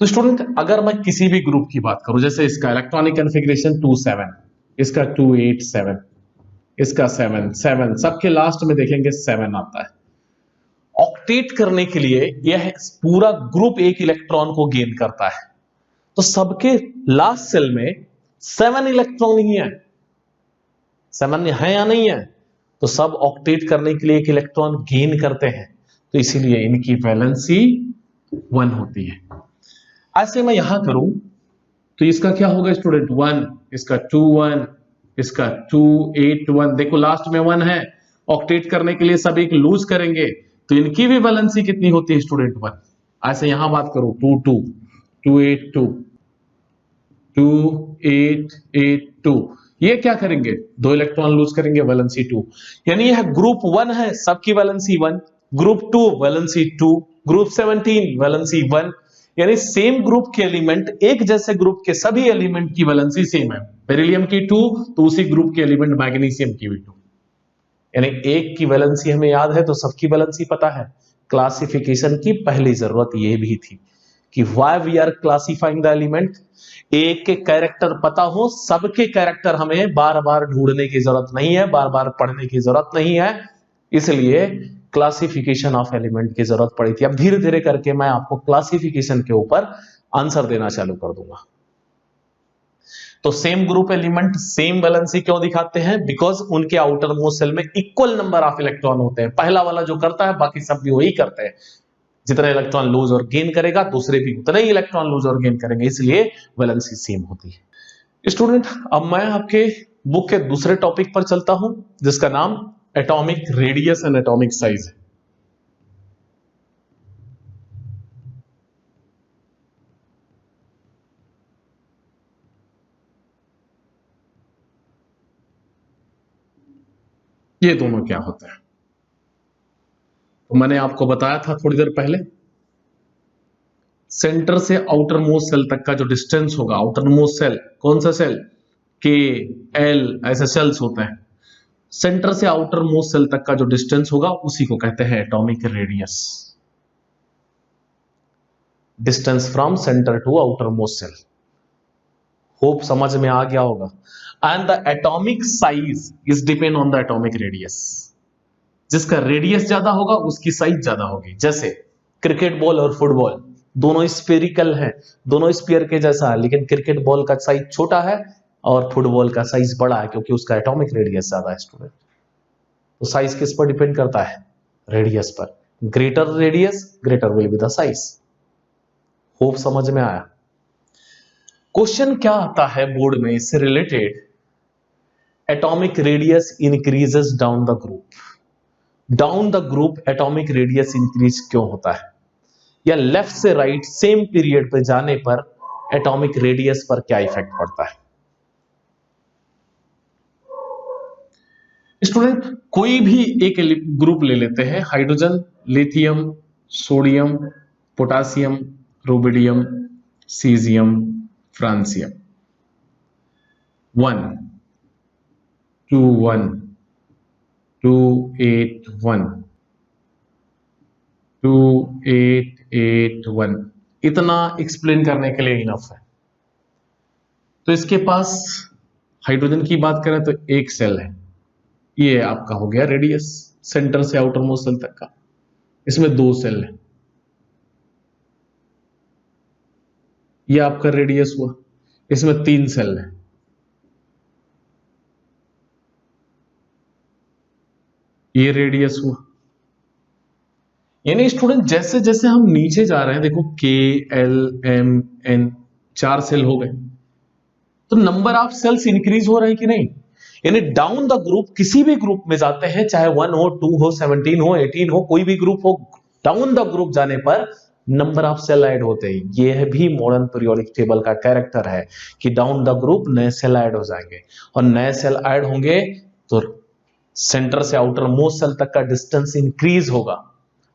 तो स्टूडेंट अगर मैं किसी भी ग्रुप की बात करूं, जैसे इसका इलेक्ट्रॉनिक कॉन्फ़िगरेशन 2-7, इसका 2-8-7, इसका 7-7, सबके लास्ट में देखेंगे 7 आता है। ऑक्टेट करने के लिए यह पूरा ग्रुप एक इलेक्ट्रॉन को गेन करता है, तो सबके लास्ट सेल में 7 इलेक्ट्रॉन ही है। 7 है या नहीं है? तो सब ऑक्टेट करने के लिए एक इलेक्ट्रॉन गेन करते हैं, तो इसीलिए इनकी वैलेंसी 1 होती है। ऐसे मैं यहां करूं तो इसका क्या होगा स्टूडेंट? 1, इसका 2-1, इसका 2-8-1, देखो लास्ट में 1 है, ऑक्टेट करने के लिए सब एक लूज करेंगे, तो इनकी भी वैलेंसी कितनी होती है स्टूडेंट? 1। ऐसे यहां बात करो 2-2, 2-8-2, 2-8-8-2, ये क्या करेंगे? 2 इलेक्ट्रॉन लूज करेंगे, वैलेंसी 2। यानी यह ग्रुप 1 है, सबकी valency 1, group 2 valency 2, group 17 valency 1। यानी सेम ग्रुप के एलिमेंट, एक जैसे ग्रुप के सभी एलिमेंट की वैलेंसी सेम है। बेरिलियम की 2, तो उसी ग्रुप के एलिमेंट मैग्नीशियम की भी 2। यानी एक की वैलेंसी हमें याद है तो सबकी वैलेंसी पता है। क्लासिफिकेशन की पहली जरूरत यह भी थी कि why we are classifying the element. एक के कैरेक्टर पता हो, सबके कैरेक्टर हमें बार बार ढूंढने की जरूरत नहीं है, बार बार पढ़ने की जरूरत नहीं है, इसलिए क्लासिफिकेशन ऑफ एलिमेंट की जरूरत पड़ी थी। अब धीरे धीरे करके मैं आपको क्लासिफिकेशन के ऊपर आंसर देना चालू कर दूंगा। तो same group element same valency क्यों दिखाते हैं? बिकॉज उनके आउटर मोस्ट सेल में इक्वल नंबर ऑफ इलेक्ट्रॉन होते हैं। पहला वाला जो करता है बाकी सब भी वही करते हैं। जितना इलेक्ट्रॉन लूज और गेन करेगा दूसरे भी उतना ही इलेक्ट्रॉन लूज और गेन करेंगे, इसलिए वैलेंसी सेम होती है। स्टूडेंट, अब मैं आपके बुक के दूसरे टॉपिक पर चलता हूं जिसका नाम atomic radius and atomic size है। ये दोनों क्या होता है? तो मैंने आपको बताया था थोड़ी देर पहले, सेंटर से आउटर मोस्ट सेल तक का जो डिस्टेंस होगा, आउटर मोस्ट सेल कौन सा सेल? के, एल, ऐसे सेल्स होते हैं। सेंटर से आउटर मोस्ट सेल तक का जो डिस्टेंस होगा उसी को कहते हैं atomic radius. Distance from centre to outer most shell. Hope समझ में आ गया होगा। And the atomic size is depend on the atomic radius. जिसका रेडियस ज्यादा होगा उसकी साइज ज्यादा होगी। जैसे क्रिकेट बॉल और फुटबॉल दोनों स्फेरिकल हैं, दोनों स्फीयर के जैसा है, लेकिन क्रिकेट बॉल का साइज छोटा है और फुटबॉल का साइज बड़ा है क्योंकि उसका एटॉमिक रेडियस ज्यादा है। स्टूडेंट, तो साइज किस पर डिपेंड करता है? रेडियस पर। Greater radius greater will be the size. Hope समझ में आया। क्वेश्चन क्या आता है बोर्ड में इससे related? Atomic radius increases down the group. Down the group atomic radius increase क्यों होता है? या लेफ्ट से राइट सेम पीरियड पर जाने पर एटॉमिक रेडियस पर क्या इफेक्ट पड़ता है? स्टूडेंट, कोई भी एक ग्रुप ले लेते हैं, hydrogen, lithium, sodium, potassium, rubidium, caesium, francium. 1 2 1 2 8 1 2 8 8 1। इतना एक्सप्लेन करने के लिए इनफ है। तो इसके पास हाइड्रोजन की बात करें तो एक सेल है, ये आपका हो गया रेडियस सेंटर से आउटर मोस्ट सेल तक का। इसमें 2 सेल है, ये आपका रेडियस हुआ। इसमें 3 सेल है, ये रेडियस हुआ। यानी स्टूडेंट जैसे जैसे हम नीचे जा रहे हैं, देखो के, एल, एम, एन, 4 सेल हो गए, तो नंबर ऑफ सेल्स इंक्रीज हो रहे हैं कि नहीं? यानी डाउन द ग्रुप, किसी भी ग्रुप में जाते हैं, चाहे 1 हो, 2 हो, 17 हो, 18 हो, कोई भी ग्रुप हो, डाउन द ग्रुप जाने पर नंबर ऑफ सेल ऐड होते हैं। यह भी मॉडर्न पीरियोडिक टेबल का कैरेक्टर है कि डाउन द ग्रुप नए सेल ऐड हो जाएंगे, और नए सेल ऐड होंगे तो सेंटर से आउटर मोस्ट सेल तक का डिस्टेंस इंक्रीज होगा,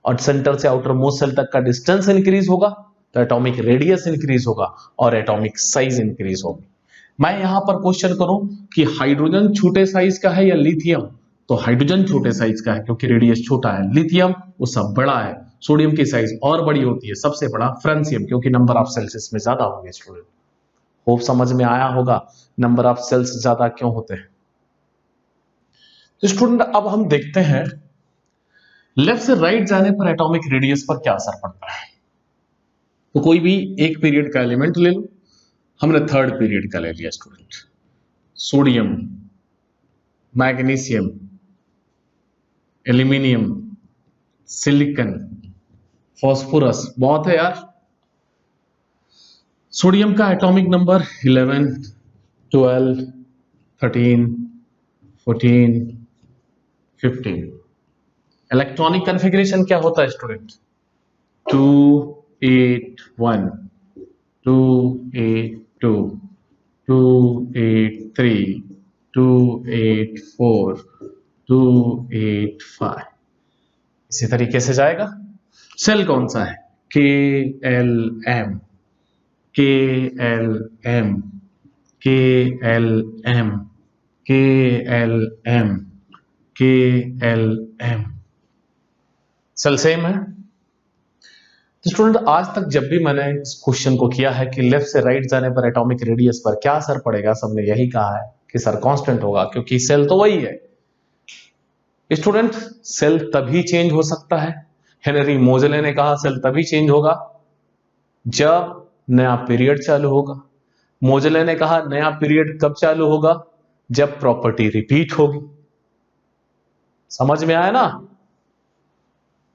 और सेंटर से आउटर मोस्ट सेल तक का डिस्टेंस इंक्रीज होगा तो एटॉमिक रेडियस इंक्रीज होगा और एटॉमिक साइज इंक्रीज होगी। मैं यहां पर क्वेश्चन करूं कि हाइड्रोजन छोटे साइज का है या लिथियम, तो हाइड्रोजन छोटे साइज का है क्योंकि रेडियस छोटा है। लिथियम वो सब बड़ा है, सोडियम की साइज और बड़ी होती है, सबसे बड़ा फ्रांसियम क्योंकि नंबर ऑफ सेल्स इसमें ज्यादा होंगे। स्टूडेंट, होप समझ में आया होगा नंबर ऑफ सेल्स ज्यादा क्यों होते हैं। तो स्टूडेंट, अब हम देखते हैं लेफ्ट से राइट जाने पर एटॉमिक रेडियस पर क्या असर पड़ता है। तो कोई भी एक पीरियड का एलिमेंट ले लो, हमने थर्ड पीरियड का ले लिया student. Sodium, magnesium, aluminium, silicon, phosphorus, बहुत है यार। सोडियम का एटॉमिक नंबर 11, 12, 13, 14, 15। इलेक्ट्रॉनिक कॉन्फ़िगरेशन क्या होता है स्टूडेंट? 2 8 1, 2 8 2, 2 8 3, 2 8 4, 2 8 5। इसी तरीके से जाएगा। सेल कौन सा है? के, एल, एम, के, एल, एम, के, एल, एम, के, एल, एम, के, एल, एम। सेल सेम है। तो स्टूडेंट आज तक जब भी मैंने इस क्वेश्चन को किया है कि लेफ्ट से राइट जाने पर एटॉमिक रेडियस पर क्या असर पड़ेगा, सबने यही कहा है कि सर कांस्टेंट होगा, क्योंकि सेल तो वही है। स्टूडेंट सेल तभी चेंज हो सकता है, हेनरी मोजेले ने कहा सेल तभी चेंज होगा जब नया पीरियड चालू होगा। मोजेले ने कहा नया पीरियड कब चालू होगा, जब प्रॉपर्टी रिपीट होगी। समझ में आया ना?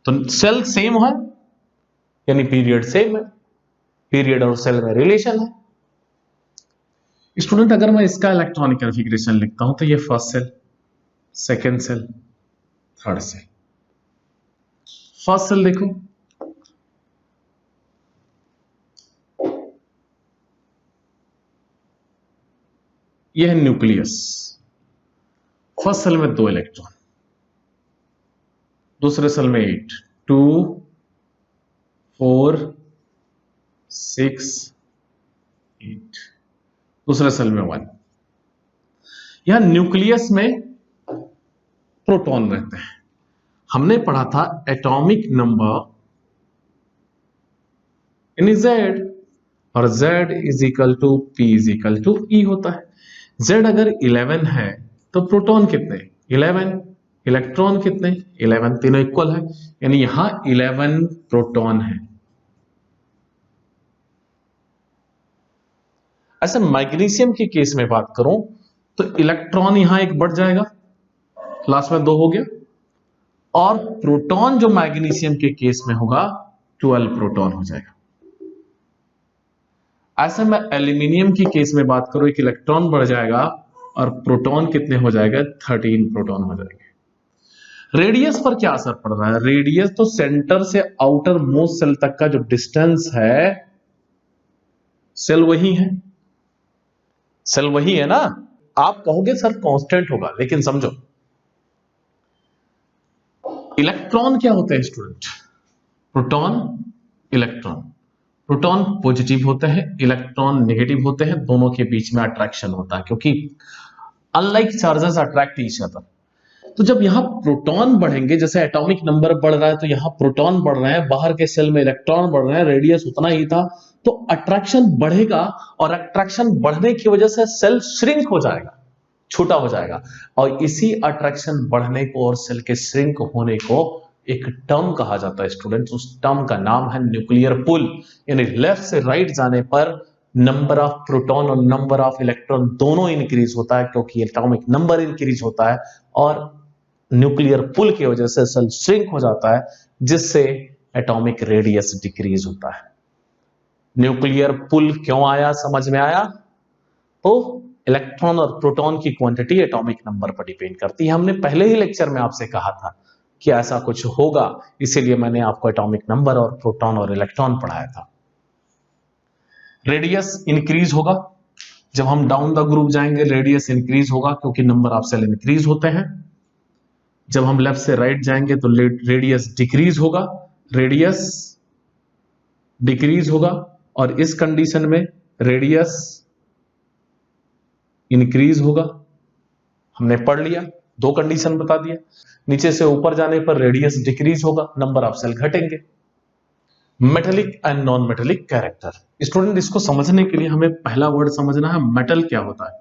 तो सेल सेम है यानी पीरियड सेम है, पीरियड और सेल में रिलेशन है। स्टूडेंट अगर मैं इसका इलेक्ट्रॉनिक कॉन्फ़िगरेशन लिखता हूं तो ये first shell, second shell, third shell. First shell देखो, यह है न्यूक्लियस। फर्स्ट सेल में 2 इलेक्ट्रॉन, दूसरे सेल में 8, 2 4 6 8, दूसरे सेल में 1। यहां न्यूक्लियस में प्रोटॉन रहते हैं। हमने पढ़ा था एटॉमिक नंबर इन Z, और Z is equal to P is equal to E होता है। Z अगर 11 है तो प्रोटॉन कितने? 11। इलेक्ट्रॉन कितने? 11। तीनों इक्वल है, यानी यहां 11 प्रोटॉन है। ऐसे मैग्नीशियम के केस में बात करूं तो इलेक्ट्रॉन यहां एक बढ़ जाएगा, लास्ट में 2 हो गया, और प्रोटॉन जो मैग्नीशियम के केस में होगा 12 प्रोटॉन हो जाएगा। ऐसे में एल्यूमिनियम की केस में बात करूं, एक इलेक्ट्रॉन बढ़ जाएगा और प्रोटॉन कितने हो जाएगा? 13 प्रोटॉन हो जाएंगे। रेडियस पर क्या असर पड़ रहा है? रेडियस तो सेंटर से आउटर मोस्ट सेल तक का जो डिस्टेंस है, सेल वही है, सेल वही है ना। आप कहोगे सर कांस्टेंट होगा, लेकिन समझो इलेक्ट्रॉन क्या होते हैं student? Proton, electron. Proton positive होते हैं, इलेक्ट्रॉन नेगेटिव होते हैं, दोनों के बीच में अट्रैक्शन होता है, क्योंकि unlike charges attract each other. तो जब यहां प्रोटॉन बढ़ेंगे, जैसे एटॉमिक नंबर बढ़ रहा है तो यहां प्रोटॉन बढ़ रहे हैं, बाहर के सेल में इलेक्ट्रॉन बढ़ रहे हैं, रेडियस उतना ही था, तो अट्रैक्शन बढ़ेगा, और अट्रैक्शन बढ़ने की वजह से सेल श्रिंक हो जाएगा, छोटा हो जाएगा। और इसी अट्रैक्शन बढ़ने को और सेल के श्रिंक होने को एक टर्म कहा जाता है स्टूडेंट्स। उस टर्म का नाम है न्यूक्लियर पुल। यानी लेफ्ट से राइट जाने पर नंबर ऑफ प्रोटॉन और नंबर ऑफ इलेक्ट्रॉन दोनों इंक्रीज होता है, क्योंकि एटॉमिक नंबर इंक्रीज होता है, और न्यूक्लियर पुल की वजह से सेल श्रिंक हो जाता है, जिससे एटॉमिक रेडियस डिक्रीज होता है। न्यूक्लियर पुल क्यों आया, समझ में आया? तो इलेक्ट्रॉन और प्रोटॉन की क्वांटिटी एटॉमिक नंबर पर डिपेंड करती है। हमने पहले ही लेक्चर में आपसे कहा था कि ऐसा कुछ होगा, इसीलिए मैंने आपको एटॉमिक नंबर और प्रोटॉन और इलेक्ट्रॉन पढ़ाया था। रेडियस इंक्रीज होगा, जब हम डाउन द ग्रुप जाएंगे रेडियस इंक्रीज होगा, क्योंकि नंबर ऑफ सेल इंक्रीज होते हैं। जब हम लेफ्ट से राइट जाएंगे तो रेडियस डिक्रीज होगा, रेडियस डिक्रीज होगा, और इस कंडीशन में रेडियस इंक्रीज होगा। हमने पढ़ लिया, 2 कंडीशन बता दिया। नीचे से ऊपर जाने पर रेडियस डिक्रीज होगा, नंबर ऑफ सेल घटेंगे। Metallic and non metallic character. Student इसको समझने के लिए हमें पहला वर्ड समझना है मेटल क्या होता है,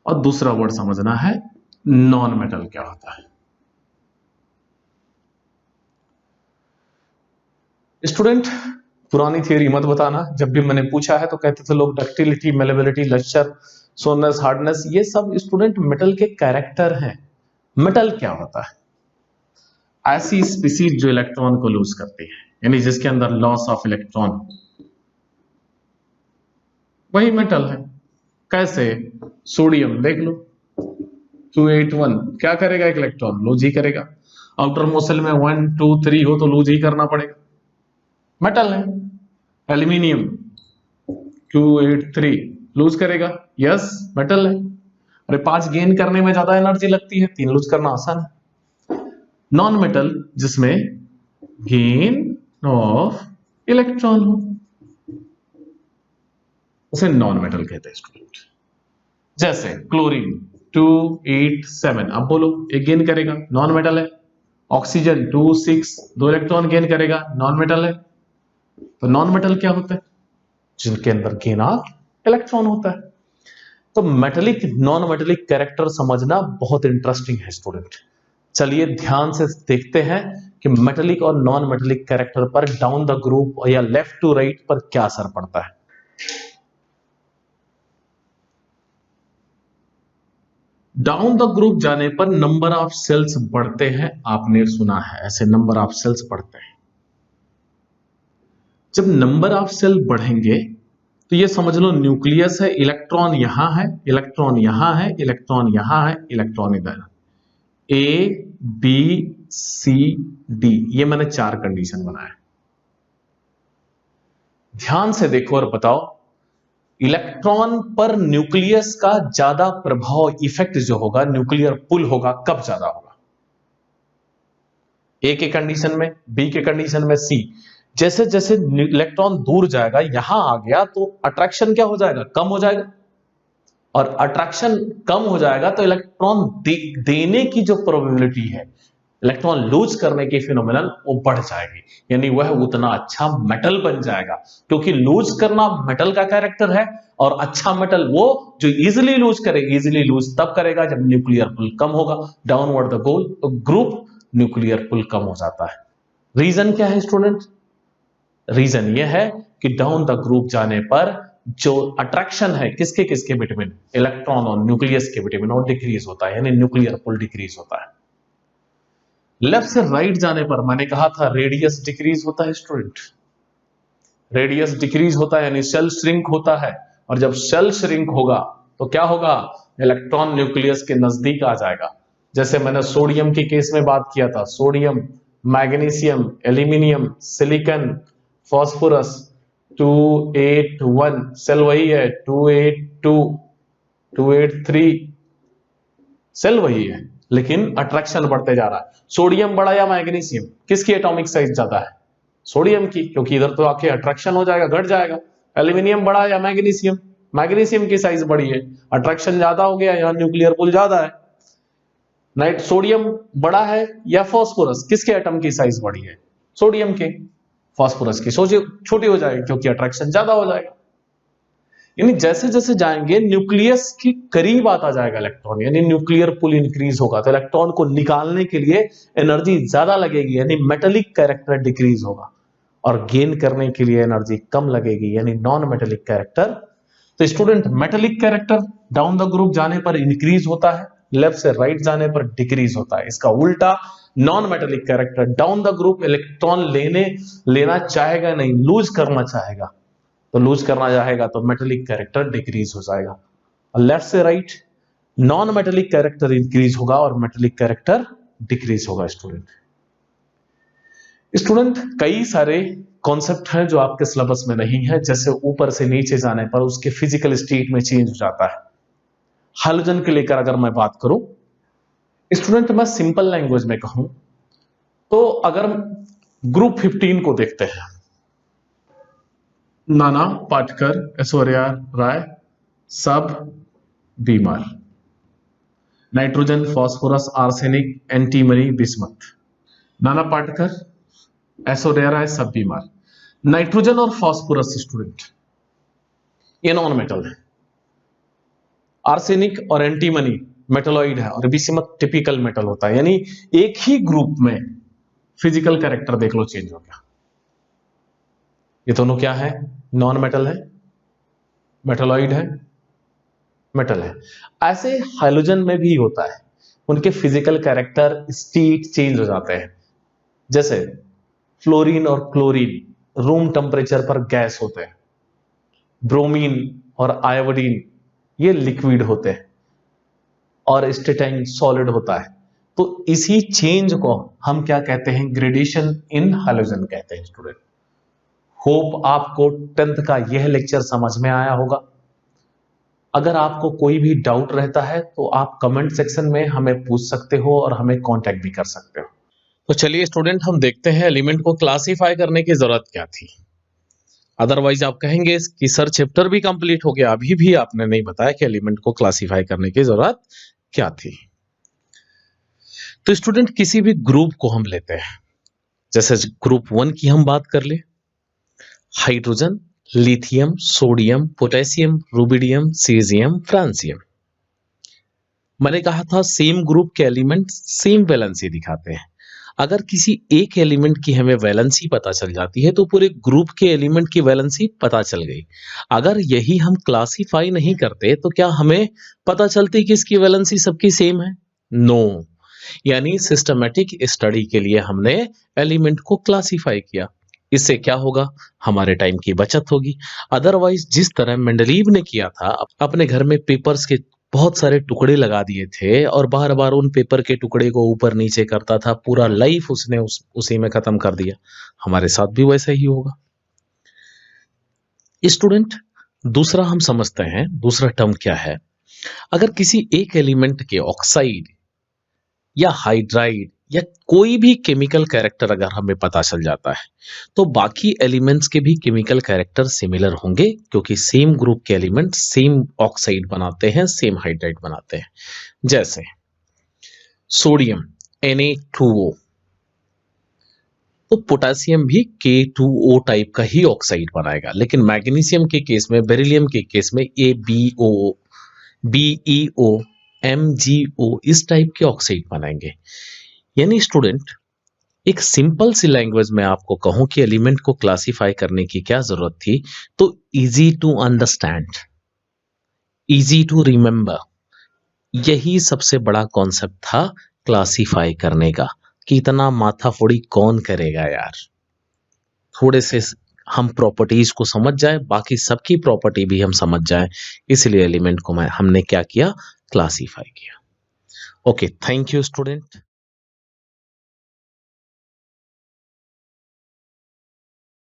और दूसरा वर्ड समझना है नॉन मेटल क्या होता है। स्टूडेंट पुरानी थियरी मत बताना, जब भी मैंने पूछा है तो कहते थे लोग डक्टिलिटी, मेलेबिलिटी, लस्चर, सोनस, हार्डनेस, ये सब स्टूडेंट मेटल के कैरेक्टर हैं। मेटल क्या होता है? ऐसी स्पीसीज जो इलेक्ट्रॉन को लूज करती है, यानी जिसके अंदर लॉस ऑफ इलेक्ट्रॉन, वही मेटल है। कैसे? सोडियम देख लो, 281 क्या करेगा? एक इलेक्ट्रॉन लूज ही करेगा। आउटर मोस्ट सेल में 1 2 3 हो तो लूज ही करना पड़ेगा, मेटल है। एल्यूमिनियम 283 लूज करेगा, यस मेटल है। अरे 5 गेन करने में ज्यादा एनर्जी लगती है, 3 लूज करना आसान है। नॉन मेटल जिसमें गेन ऑफ इलेक्ट्रॉन हो, उसे नॉन मेटल कहते हैं स्टूडेंट। जैसे क्लोरीन 287, अब बोलो एक गेन करेगा, नॉन मेटल है। ऑक्सीजन 26 2 इलेक्ट्रॉन गेन करेगा, नॉन मेटल है। तो नॉन मेटल क्या होता है? जिनके अंदर गेन ऑफ इलेक्ट्रॉन होता है। तो मेटेलिक नॉन मेटेलिक कैरेक्टर समझना बहुत इंटरेस्टिंग है स्टूडेंट। चलिए ध्यान से देखते हैं कि मेटेलिक और नॉन मेटेलिक कैरेक्टर पर डाउन द ग्रुप या लेफ्ट टू राइट पर क्या असर पड़ता है। डाउन द ग्रुप जाने पर नंबर ऑफ सेल्स बढ़ते हैं, आपने सुना है ऐसे नंबर ऑफ सेल्स बढ़ते हैं। जब नंबर ऑफ सेल बढ़ेंगे तो ये समझ लो न्यूक्लियस है, इलेक्ट्रॉन यहां है, इलेक्ट्रॉन यहां है, इलेक्ट्रॉन यहां है, इलेक्ट्रॉन इधर। ए बी सी डी, ये मैंने 4 कंडीशन बनाया। ध्यान से देखो और बताओ इलेक्ट्रॉन पर न्यूक्लियस का ज्यादा प्रभाव, इफेक्ट जो होगा, न्यूक्लियर पुल होगा, कब ज्यादा होगा? ए के कंडीशन में, बी के कंडीशन में, सी। जैसे जैसे इलेक्ट्रॉन दूर जाएगा, यहां आ गया तो अट्रैक्शन क्या हो जाएगा? कम हो जाएगा। और अट्रैक्शन कम हो जाएगा तो इलेक्ट्रॉन देने की जो प्रोबेबिलिटी है, इलेक्ट्रॉन लूज करने की फिनोमिनन, वो बढ़ जाएगी। यानी वह उतना अच्छा मेटल बन जाएगा, क्योंकि लूज करना मेटल का कैरेक्टर है। और अच्छा मेटल वो जो इजिली लूज करे, इजिली लूज तब करेगा जब न्यूक्लियर पुल कम होगा। Downward the goal group nuclear pull कम हो जाता है। रीजन क्या है स्टूडेंट? रीजन यह है कि डाउन द ग्रुप जाने पर जो अट्रैक्शन है किसके किसके बिटवीन, इलेक्ट्रॉन और न्यूक्लियस के बिटवीन, और डिक्रीज होता है, यानी न्यूक्लियर पुल डिक्रीज होता है। लेफ्ट से राइट जाने पर मैंने कहा था रेडियस डिक्रीज होता है स्टूडेंट। रेडियस डिक्रीज होता है यानी सेल श्रिंक होता है। और जब सेल श्रिंक होगा तो क्या होगा? इलेक्ट्रॉन न्यूक्लियस के नजदीक आ जाएगा। जैसे मैंने सोडियम के केस में बात किया था, sodium, magnesium, aluminium, silicon, phosphorus, 281 shell वही है, 282, 283 सेल वही है, लेकिन अट्रैक्शन बढ़ते जा रहा है। सोडियम बड़ा या मैग्नीशियम, किसकी एटॉमिक साइज ज्यादा है? सोडियम की, क्योंकि इधर तो आके अट्रैक्शन हो जाएगा, घट जाएगा। एल्यूमिनियम बड़ा या मैग्नीशियम? मैग्नीशियम की साइज बड़ी है, अट्रैक्शन ज्यादा हो गया, यहां न्यूक्लियर पुल ज्यादा है। नाइट सोडियम बड़ा है या फास्फोरस, किसके एटम की साइज बड़ी है? सोडियम के। फास्फोरस की छोटी हो जाएगी क्योंकि अट्रैक्शन ज्यादा हो जाएगा। यानी जैसे जैसे जाएंगे न्यूक्लियस के करीब आता जाएगा इलेक्ट्रॉन, यानी न्यूक्लियर पुल इंक्रीज होगा, तो इलेक्ट्रॉन को निकालने के लिए एनर्जी ज्यादा लगेगी, यानी मेटेलिक कैरेक्टर डिक्रीज होगा। और गेन करने के लिए एनर्जी कम लगेगी, यानी नॉन मेटेलिक कैरेक्टर। तो student metallic character down the group जाने पर इंक्रीज होता है, लेफ्ट से राइट जाने पर डिक्रीज होता है। इसका उल्टा non metallic character down the group electron लेना चाहेगा नहीं, लूज करना चाहेगा। तो लूज करना चाहेगा तो मेटेलिक कैरेक्टर डिक्रीज हो जाएगा। और लेफ्ट से right non metallic character increase होगा और मेटेलिक कैरेक्टर डिक्रीज होगा। स्टूडेंट कई सारे कॉन्सेप्ट हैं जो आपके सिलेबस में नहीं है, जैसे ऊपर से नीचे जाने पर उसके फिजिकल स्टेट में चेंज हो जाता है। हाइड्रोजन के लेकर अगर मैं बात करूं स्टूडेंट, मैं सिंपल लैंग्वेज में कहूं तो अगर ग्रुप 15 को देखते हैं, नाना, पाटकर, ऐश्वर्या राय, सब बीमार। Nitrogen, phosphorus, arsenic, antimony, bismuth. नाना पाटकर, ऐश्वर्या राय, सब बीमार। नाइट्रोजन और फास्फोरस स्टूडेंट ये नॉन मेटल है। आर्सेनिक और एंटीमनी मेटलॉइड है और बिस्मथ टिपिकल मेटल होता है। यानी एक ही ग्रुप में फिजिकल कैरेक्टर देख लो चेंज हो गया। ये दोनों क्या है? नॉन मेटल है, मेटलॉइड है, मेटल है। ऐसे हाइड्रोजन में भी होता है, उनके फिजिकल कैरेक्टर स्टेट चेंज हो जाते हैं। जैसे फ्लोरीन और क्लोरीन रूम टेम्परेचर पर गैस होते हैं, ब्रोमीन और आयोडीन ये लिक्विड होते हैं, और स्टेटाइन सॉलिड होता है। तो इसी चेंज को हम क्या कहते हैं? ग्रेडेशन इन हाइड्रोजन कहते हैं। स्टूडेंट होप आपको 10th का यह लेक्चर समझ में आया होगा। अगर आपको कोई भी डाउट रहता है तो आप कमेंट सेक्शन में हमें पूछ सकते हो और हमें कांटेक्ट भी कर सकते हो। तो चलिए स्टूडेंट हम देखते हैं एलिमेंट को क्लासिफाई करने की जरूरत क्या थी। अदरवाइज आप कहेंगे कि सर चैप्टर भी कंप्लीट हो गया, अभी भी आपने नहीं बताया कि एलिमेंट को क्लासिफाई करने की जरूरत क्या थी। तो स्टूडेंट किसी भी ग्रुप को हम लेते हैं, जैसे ग्रुप 1 की हम बात कर ले hydrogen, lithium, sodium, potassium, rubidium, caesium, francium. मैंने कहा था सेम ग्रुप के एलिमेंट सेम वैलेंसी दिखाते हैं। अगर किसी एक एलिमेंट की हमें वैलेंसी पता चल जाती है तो पूरे ग्रुप के एलिमेंट की वैलेंसी पता चल गई। अगर यही हम क्लासिफाई नहीं करते तो क्या हमें पता चलती कि इसकी वैलेंसी सबकी सेम है? नो। यानी सिस्टमैटिक स्टडी के लिए हमने एलिमेंट को क्लासिफाई किया। इससे क्या होगा? हमारे टाइम की बचत होगी। अदरवाइज जिस तरह मेंडलीव ने किया था, अपने घर में पेपर्स के बहुत सारे टुकड़े लगा दिए थे और बार बार उन पेपर के टुकड़े को ऊपर नीचे करता था, पूरा लाइफ उसने उसी में खत्म कर दिया। हमारे साथ भी वैसा ही होगा। स्टूडेंट, दूसरा हम समझते हैं, दूसरा टर्म क्या है। अगर किसी एक एलिमेंट के ऑक्साइड या हाइड्राइड या कोई भी केमिकल कैरेक्टर अगर हमें पता चल जाता है तो बाकी एलिमेंट्स के भी केमिकल कैरेक्टर सिमिलर होंगे, क्योंकि सेम ग्रुप के एलिमेंट सेम ऑक्साइड बनाते हैं, सेम हाइड्राइड बनाते हैं। जैसे सोडियम Na2O, तो पोटेशियम भी K2O टाइप का ही ऑक्साइड बनाएगा, लेकिन मैग्नीशियम के केस में, बेरिलियम के केस में AbO, BeO, MgO इस टाइप के ऑक्साइड बनाएंगे। यानी स्टूडेंट, एक सिंपल सी लैंग्वेज में आपको कहूं कि एलिमेंट को क्लासिफाई करने की क्या जरूरत थी, तो easy to understand, easy to remember, यही सबसे बड़ा कॉन्सेप्ट था क्लासिफाई करने का। कि इतना माथाफोड़ी कौन करेगा यार। थोड़े से हम प्रॉपर्टीज को समझ जाए, बाकी सबकी प्रॉपर्टी भी हम समझ जाए, इसलिए एलिमेंट को हमने क्या किया? क्लासिफाई किया। Okay, thank you student.